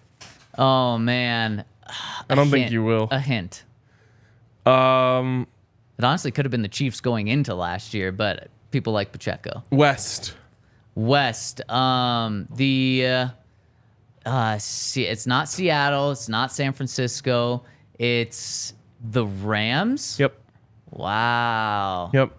Speaker 2: Oh, man.
Speaker 1: I don't think you will.
Speaker 2: A hint. It honestly could have been the Chiefs going into last year, but people like Pacheco.
Speaker 1: West.
Speaker 2: It's not Seattle. It's not San Francisco. It's The Rams?
Speaker 1: Yep.
Speaker 2: Wow.
Speaker 1: Yep.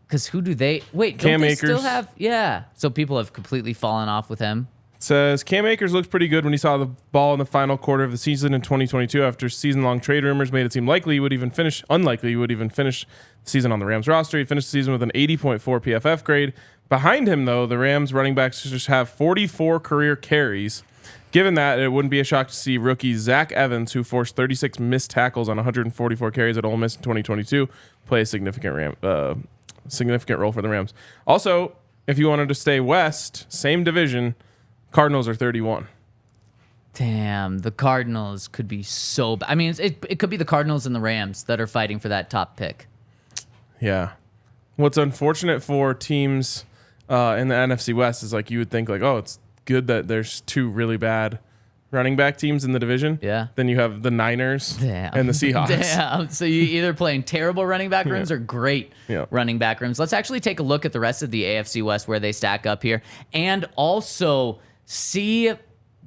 Speaker 2: Because who do they... Wait,
Speaker 1: Cam
Speaker 2: don't they
Speaker 1: Akers.
Speaker 2: still have... Yeah. So people have completely fallen off with him.
Speaker 1: Says Cam Akers looked pretty good when he saw the ball in the final quarter of the season in 2022 after season-long trade rumors made it seem unlikely he would even finish the season on the Rams roster. He finished the season with an 80.4 PFF grade. Behind him, though, the Rams running backs just have 44 career carries. Given that, it wouldn't be a shock to see rookie Zach Evans, who forced 36 missed tackles on 144 carries at Ole Miss in 2022, play a significant role for the Rams. Also, if you wanted to stay west, same division, Cardinals are 31.
Speaker 2: Damn, the Cardinals could be so bad. I mean, it could be the Cardinals and the Rams that are fighting for that top pick.
Speaker 1: Yeah. What's unfortunate for teams in the NFC West is like you would think like, oh, it's good that there's two really bad running back teams in the division.
Speaker 2: Yeah.
Speaker 1: Then you have the Niners and the Seahawks.
Speaker 2: Damn. So you either playing terrible running back rooms or great running back rooms. Let's actually take a look at the rest of the AFC West where they stack up here, and also see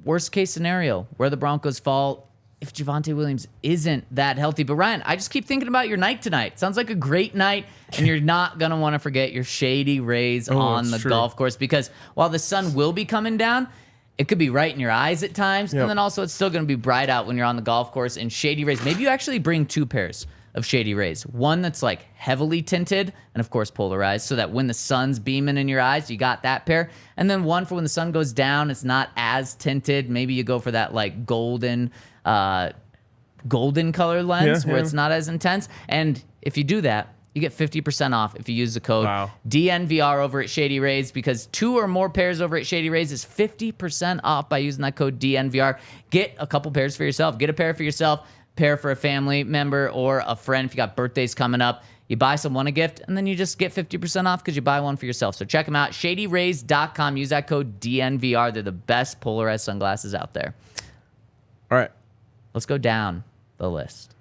Speaker 2: worst case scenario where the Broncos fall if Javonte Williams isn't that healthy. But Ryan, I just keep thinking about your night tonight. Sounds like a great night, and you're not going to want to forget your Shady Rays on the golf course, because while the sun will be coming down, it could be right in your eyes at times, and then also it's still going to be bright out when you're on the golf course. And Shady Rays, maybe you actually bring two pairs of Shady Rays. One that's like heavily tinted and of course polarized, so that when the sun's beaming in your eyes, you got that pair. And then one for when the sun goes down, it's not as tinted. Maybe you go for that like golden color lens where it's not as intense. And if you do that, you get 50% off if you use the code DNVR over at Shady Rays, because two or more pairs over at Shady Rays is 50% off by using that code DNVR. Get a couple pairs for yourself. Get a pair for yourself, pair for a family member or a friend if you got birthdays coming up. You buy someone a gift, and then you just get 50% off because you buy one for yourself. So check them out, shadyrays.com. Use that code DNVR. They're the best polarized sunglasses out there.
Speaker 1: All right.
Speaker 2: Let's go down the list.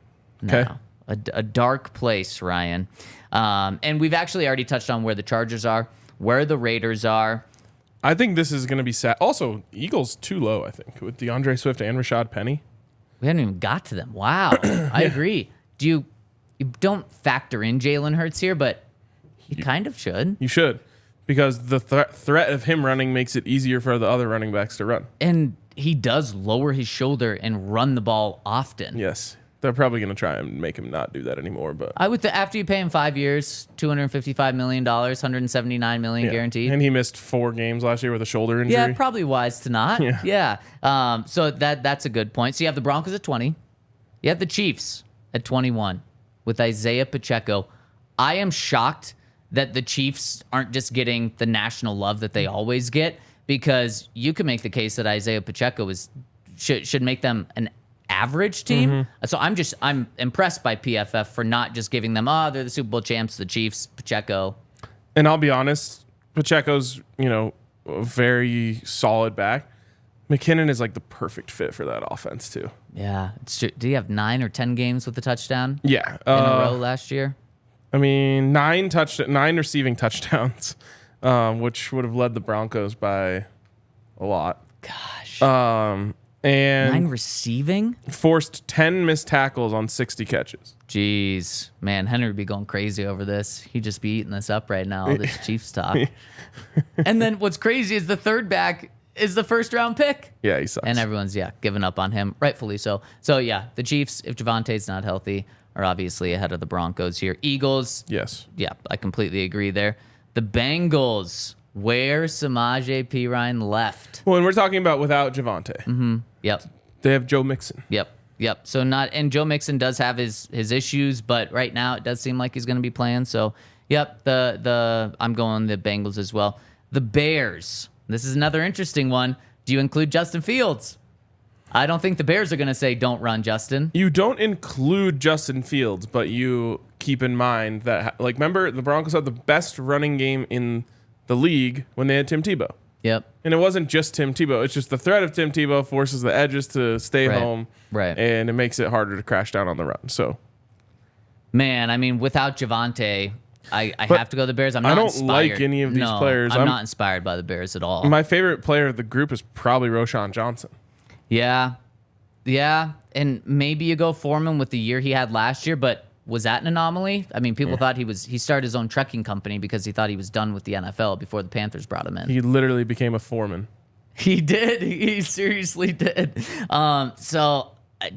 Speaker 1: Okay.
Speaker 2: Now, a dark place, Ryan. And we've actually already touched on where the Chargers are, where the Raiders are.
Speaker 1: I think this is going to be sad. Also, Eagles too low, I think, with DeAndre Swift and Rashad Penny.
Speaker 2: We haven't even got to them. Wow. I agree. You don't factor in Jalen Hurts here, but you kind of should.
Speaker 1: You should, because the threat of him running makes it easier for the other running backs to run.
Speaker 2: And he does lower his shoulder and run the ball often.
Speaker 1: Yes. They're probably going to try and make him not do that anymore. But
Speaker 2: I would after you pay him 5 years, $255 million, $179 million guaranteed.
Speaker 1: And he missed 4 games last year with a shoulder injury.
Speaker 2: Yeah, probably wise to not. Yeah. So that's a good point. So you have the Broncos at 20. You have the Chiefs at 21 with Isaiah Pacheco. I am shocked that the Chiefs aren't just getting the national love that they always get, because you can make the case that Isaiah Pacheco should make them an average team. So I'm impressed by PFF for not just giving them, they're the Super Bowl champs, the Chiefs, Pacheco.
Speaker 1: And I'll be honest, Pacheco's, a very solid back. McKinnon is like the perfect fit for that offense too.
Speaker 2: Yeah. Did he have 9 or 10 games with a touchdown?
Speaker 1: Yeah.
Speaker 2: In a row last year?
Speaker 1: I mean, 9 receiving touchdowns, which would have led the Broncos by a lot.
Speaker 2: Gosh.
Speaker 1: And
Speaker 2: 9 receiving?
Speaker 1: Forced 10 missed tackles on 60 catches.
Speaker 2: Jeez. Man, Henry would be going crazy over this. He'd just be eating this up right now, all this Chiefs talk. And then what's crazy is the third back is the first round pick.
Speaker 1: Yeah, he sucks.
Speaker 2: And everyone's, giving up on him, rightfully so. So, the Chiefs, if Javonte's not healthy, are obviously ahead of the Broncos here. Eagles.
Speaker 1: Yes.
Speaker 2: Yeah, I completely agree there. The Bengals, where Samaje Perine left.
Speaker 1: Well, and we're talking about without Javonte.
Speaker 2: Yep.
Speaker 1: They have Joe Mixon.
Speaker 2: Yep. So and Joe Mixon does have his issues, but right now it does seem like he's going to be playing. So, yep, I'm going the Bengals as well. The Bears. This is another interesting one. Do you include Justin Fields? I don't think the Bears are going to say don't run, Justin.
Speaker 1: You don't include Justin Fields, but you keep in mind that, remember, the Broncos had the best running game in the league when they had Tim Tebow.
Speaker 2: Yep.
Speaker 1: And it wasn't just Tim Tebow. It's just the threat of Tim Tebow forces the edges to stay home.
Speaker 2: Right.
Speaker 1: And it makes it harder to crash down on the run. So,
Speaker 2: man, I mean, without Javonte, I have to go the Bears. I don't inspired.
Speaker 1: Like any of these players.
Speaker 2: I'm not inspired by the Bears at all.
Speaker 1: My favorite player of the group is probably Roshan Johnson.
Speaker 2: Yeah. Yeah, and maybe you go Foreman with the year he had last year, but was that an anomaly? I mean, people thought he started his own trucking company because he thought he was done with the NFL before the Panthers brought him in.
Speaker 1: He literally became a foreman.
Speaker 2: He did. He seriously did. So I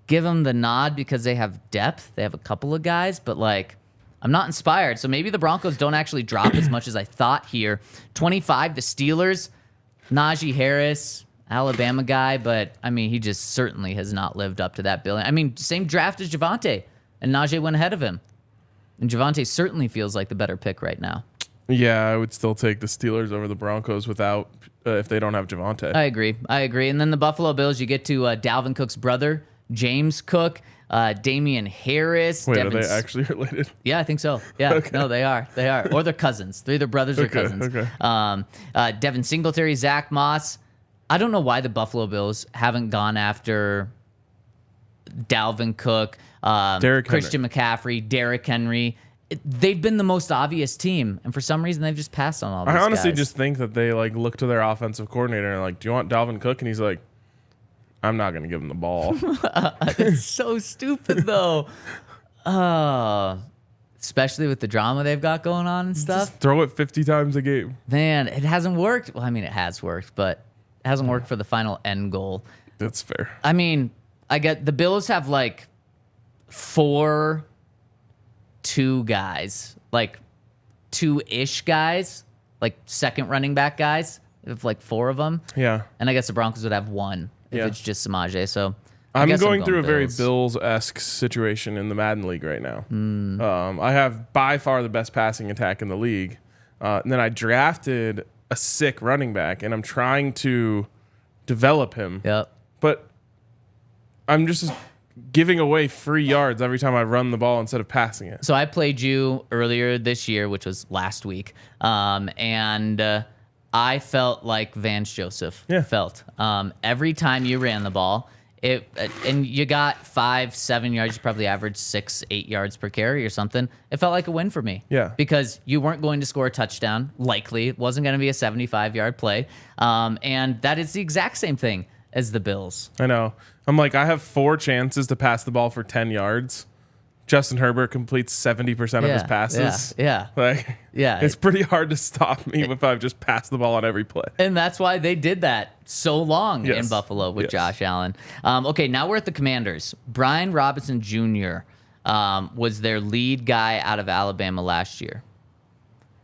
Speaker 2: give him the nod because they have depth. They have a couple of guys, but like, I'm not inspired. So maybe the Broncos don't actually drop as much as I thought here. 25, the Steelers, Najee Harris, Alabama guy, but I mean, he just certainly has not lived up to that billing. I mean, same draft as Javonte, and Najee went ahead of him. And Javonte certainly feels like the better pick right now.
Speaker 1: Yeah, I would still take the Steelers over the Broncos without if they don't have Javonte.
Speaker 2: I agree. And then the Buffalo Bills, you get to Dalvin Cook's brother, James Cook, Damian Harris.
Speaker 1: Wait, are they actually related?
Speaker 2: Yeah, I think so. Yeah, okay. No, they are. Or they're cousins. They're either brothers or cousins.
Speaker 1: Okay.
Speaker 2: Devin Singletary, Zach Moss. I don't know why the Buffalo Bills haven't gone after Dalvin Cook, Christian McCaffrey, Derrick Henry. They've been the most obvious team, and for some reason, they've just passed on all these
Speaker 1: I honestly
Speaker 2: guys.
Speaker 1: just think that they like look to their offensive coordinator and like, do you want Dalvin Cook? And he's like, I'm not going to give him the ball.
Speaker 2: It's so stupid, though. Especially with the drama they've got going on and stuff.
Speaker 1: Just throw it 50 times a game.
Speaker 2: Man, it hasn't worked. Well, I mean, it has worked, but it hasn't worked for the final end goal.
Speaker 1: That's fair.
Speaker 2: I mean, I get the Bills have like 4-2 guys, like 2-ish guys, like second running back guys. If like 4 of them.
Speaker 1: Yeah.
Speaker 2: And I guess the Broncos would have 1 if
Speaker 1: Yeah.
Speaker 2: it's just Samaje. So
Speaker 1: I'm
Speaker 2: guess
Speaker 1: going through a very
Speaker 2: Bills.
Speaker 1: Bills-esque situation in the Madden League right now. I have by far the best passing attack in the league. And then I drafted a sick running back, and I'm trying to develop him.
Speaker 2: Yep.
Speaker 1: But I'm just giving away free yards every time I run the ball instead of passing it.
Speaker 2: So I played you earlier this year, which was last week, and I felt like Vance Joseph felt. Every time you ran the ball, and you got 5-7 yards, you probably averaged 6-8 yards per carry or something. It felt like a win for me.
Speaker 1: Yeah.
Speaker 2: Because you weren't going to score a touchdown, likely. It wasn't going to be a 75-yard play. And that is the exact same thing as the Bills.
Speaker 1: I know. I'm like, I have 4 chances to pass the ball for 10 yards. Justin Herbert completes 70% of his passes.
Speaker 2: Yeah.
Speaker 1: It's pretty hard to stop me if I've just passed the ball on every play.
Speaker 2: And that's why they did that so long in Buffalo with Josh Allen. Okay, now we're at the Commanders. Brian Robinson Jr. Was their lead guy out of Alabama last year.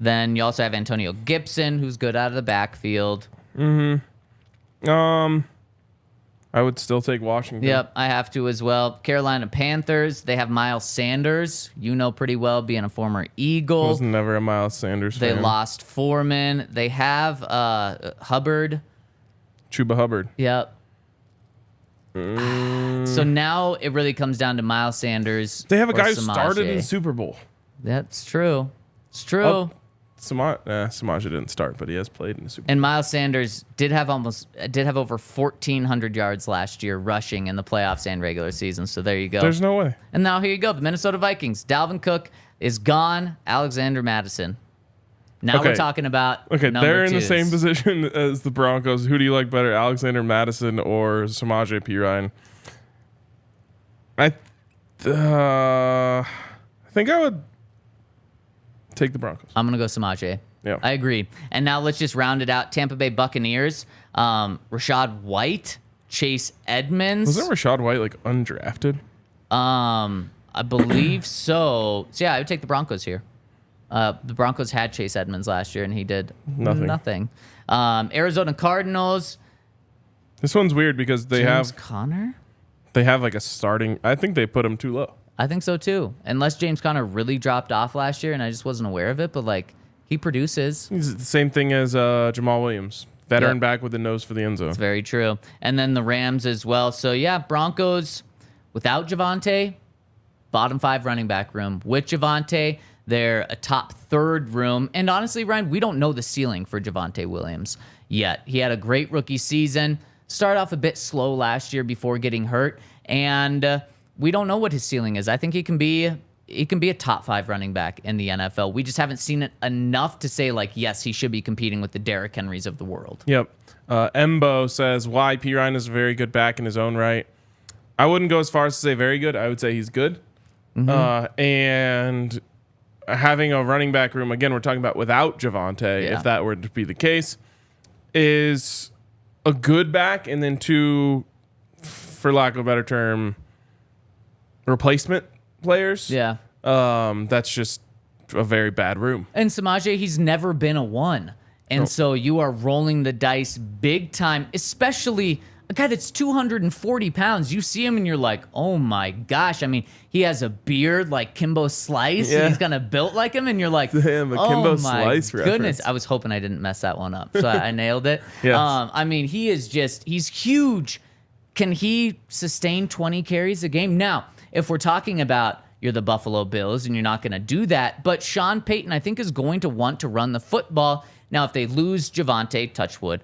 Speaker 2: Then you also have Antonio Gibson, who's good out of the backfield.
Speaker 1: I would still take Washington.
Speaker 2: Yep, I have to as well. Carolina Panthers, they have Miles Sanders. You know pretty well, being a former
Speaker 1: I
Speaker 2: Eagle.
Speaker 1: was never a Miles Sanders
Speaker 2: They
Speaker 1: fan.
Speaker 2: lost Foreman. They have Hubbard.
Speaker 1: Chuba Hubbard.
Speaker 2: Yep. So now it really comes down to Miles Sanders.
Speaker 1: They have a
Speaker 2: or
Speaker 1: guy who
Speaker 2: Samaje.
Speaker 1: started in the Super Bowl.
Speaker 2: That's true. It's true.
Speaker 1: Oh, Samaje didn't start, but he has played in the Super Bowl.
Speaker 2: And Miles Sanders did have over 1,400 yards last year rushing in the playoffs and regular season. So there you go.
Speaker 1: There's no way.
Speaker 2: And now here you go. The Minnesota Vikings. Dalvin Cook is gone. Alexander Mattison. Now we're talking about
Speaker 1: Okay,
Speaker 2: number
Speaker 1: they're in the
Speaker 2: twos.
Speaker 1: same position as the Broncos. Who do you like better, Alexander Mattison or Samaje Perine? I think I would take the Broncos.
Speaker 2: I'm going to go Samaje.
Speaker 1: Yeah.
Speaker 2: I agree. And now let's just round it out. Tampa Bay Buccaneers. Rashad White. Chase Edmonds.
Speaker 1: Wasn't Rashad White like undrafted?
Speaker 2: I believe so. So yeah, I would take the Broncos here. The Broncos had Chase Edmonds last year, and he did nothing. Arizona Cardinals.
Speaker 1: This one's weird because they
Speaker 2: James
Speaker 1: have
Speaker 2: Conner?
Speaker 1: like a starting. I think they put him too low.
Speaker 2: I think so too. Unless James Conner really dropped off last year, and I just wasn't aware of it. But like, he produces.
Speaker 1: He's the same thing as Jamal Williams, veteran back with the nose for the end zone.
Speaker 2: It's very true. And then the Rams as well. So yeah, Broncos without Javonte, bottom 5 running back room. With Javonte, they're a top 3rd room. And honestly, Ryan, we don't know the ceiling for Javonte Williams yet. He had a great rookie season. Started off a bit slow last year before getting hurt, and we don't know what his ceiling is. I think he can be a top 5 running back in the NFL. We just haven't seen it enough to say like, yes, he should be competing with the Derrick Henrys of the world.
Speaker 1: Yep. Embo says why Pirine is a very good back in his own right. I wouldn't go as far as to say very good. I would say he's good. And having a running back room, again, we're talking about without Javonte, if that were to be the case, is a good back and then two, for lack of a better term, replacement players.
Speaker 2: Yeah.
Speaker 1: That's just a very bad room.
Speaker 2: And Samaje, he's never been a 1. And so you are rolling the dice big time, especially a guy that's 240 pounds. You see him and you're like, oh my gosh. I mean, he has a beard like Kimbo Slice.
Speaker 1: Yeah.
Speaker 2: And he's kind of built like him. And you're like,
Speaker 1: Damn, a Kimbo
Speaker 2: oh my
Speaker 1: Slice
Speaker 2: goodness.
Speaker 1: reference.
Speaker 2: I was hoping I didn't mess that one up. So I nailed it.
Speaker 1: Yes.
Speaker 2: I mean, he's huge. Can he sustain 20 carries a game? Now, if we're talking about you're the Buffalo Bills and you're not going to do that, but Sean Payton, I think, is going to want to run the football. Now, if they lose Javonte, touch wood,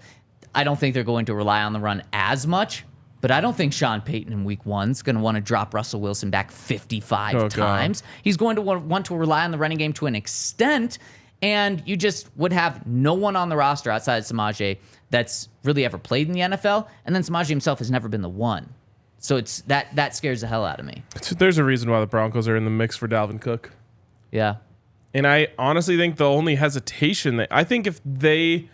Speaker 2: I don't think they're going to rely on the run as much, but I don't think Sean Payton in week 1 is going to want to drop Russell Wilson back 55 times. God. He's going to want to rely on the running game to an extent, and you just would have no one on the roster outside of Samaje that's really ever played in the NFL, and then Samaje himself has never been the 1. So it's that scares the hell out of me.
Speaker 1: There's a reason why the Broncos are in the mix for Dalvin Cook.
Speaker 2: Yeah.
Speaker 1: And I honestly think the only hesitation I think if they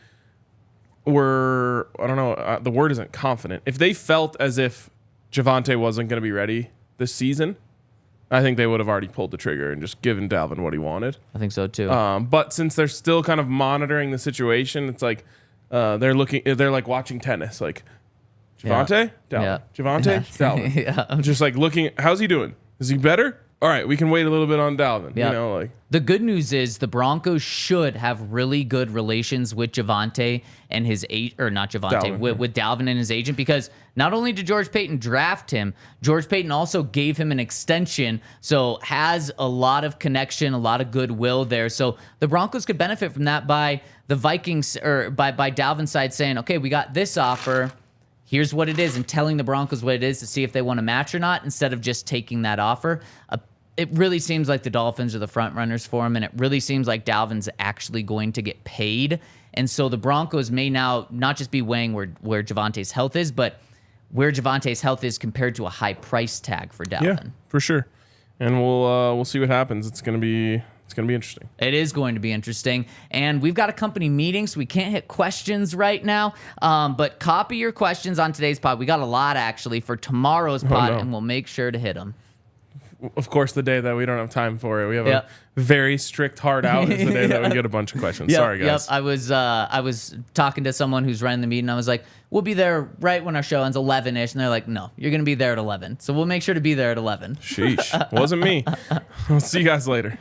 Speaker 1: were, I don't know, the word isn't confident. If they felt as if Javonte wasn't going to be ready this season, I think they would have already pulled the trigger and just given Dalvin what he wanted.
Speaker 2: I think so too.
Speaker 1: But since they're still kind of monitoring the situation, it's like they're like watching tennis. Like, Javonte? Dalvin.
Speaker 2: Yeah.
Speaker 1: Javonte? Dalvin.
Speaker 2: Yeah.
Speaker 1: Just like looking, how's he doing? Is he better? All right, we can wait a little bit on Dalvin.
Speaker 2: Yeah.
Speaker 1: You know, like
Speaker 2: the good news is the Broncos should have really good relations with Javonte and his not Javonte, with Dalvin and his agent, because not only did George Payton draft him, George Payton also gave him an extension, so has a lot of connection, a lot of goodwill there. So the Broncos could benefit from that by the Vikings or by Dalvin's side saying, okay, we got this offer. Here's what it is, and telling the Broncos what it is to see if they want to match or not, instead of just taking that offer. It really seems like the Dolphins are the front runners for him, and it really seems like Dalvin's actually going to get paid. And so the Broncos may now not just be weighing where Javonte's health is, but where Javonte's health is compared to a high price tag for Dalvin.
Speaker 1: Yeah, for sure. And we'll see what happens. It's gonna be interesting.
Speaker 2: It is going to be interesting. And we've got a company meeting, so we can't hit questions right now. But copy your questions on today's pod. We got a lot, actually, for tomorrow's pod, and we'll make sure to hit them.
Speaker 1: Of course, the day that we don't have time for it, we have a very strict hard out is the day that we get a bunch of questions. Sorry, guys.
Speaker 2: Yep. I was talking to someone who's running the meeting. I was like, we'll be there right when our show ends, 11-ish. And they're like, no, you're going to be there at 11. So we'll make sure to be there at 11.
Speaker 1: Sheesh. Wasn't me. I'll see you guys later.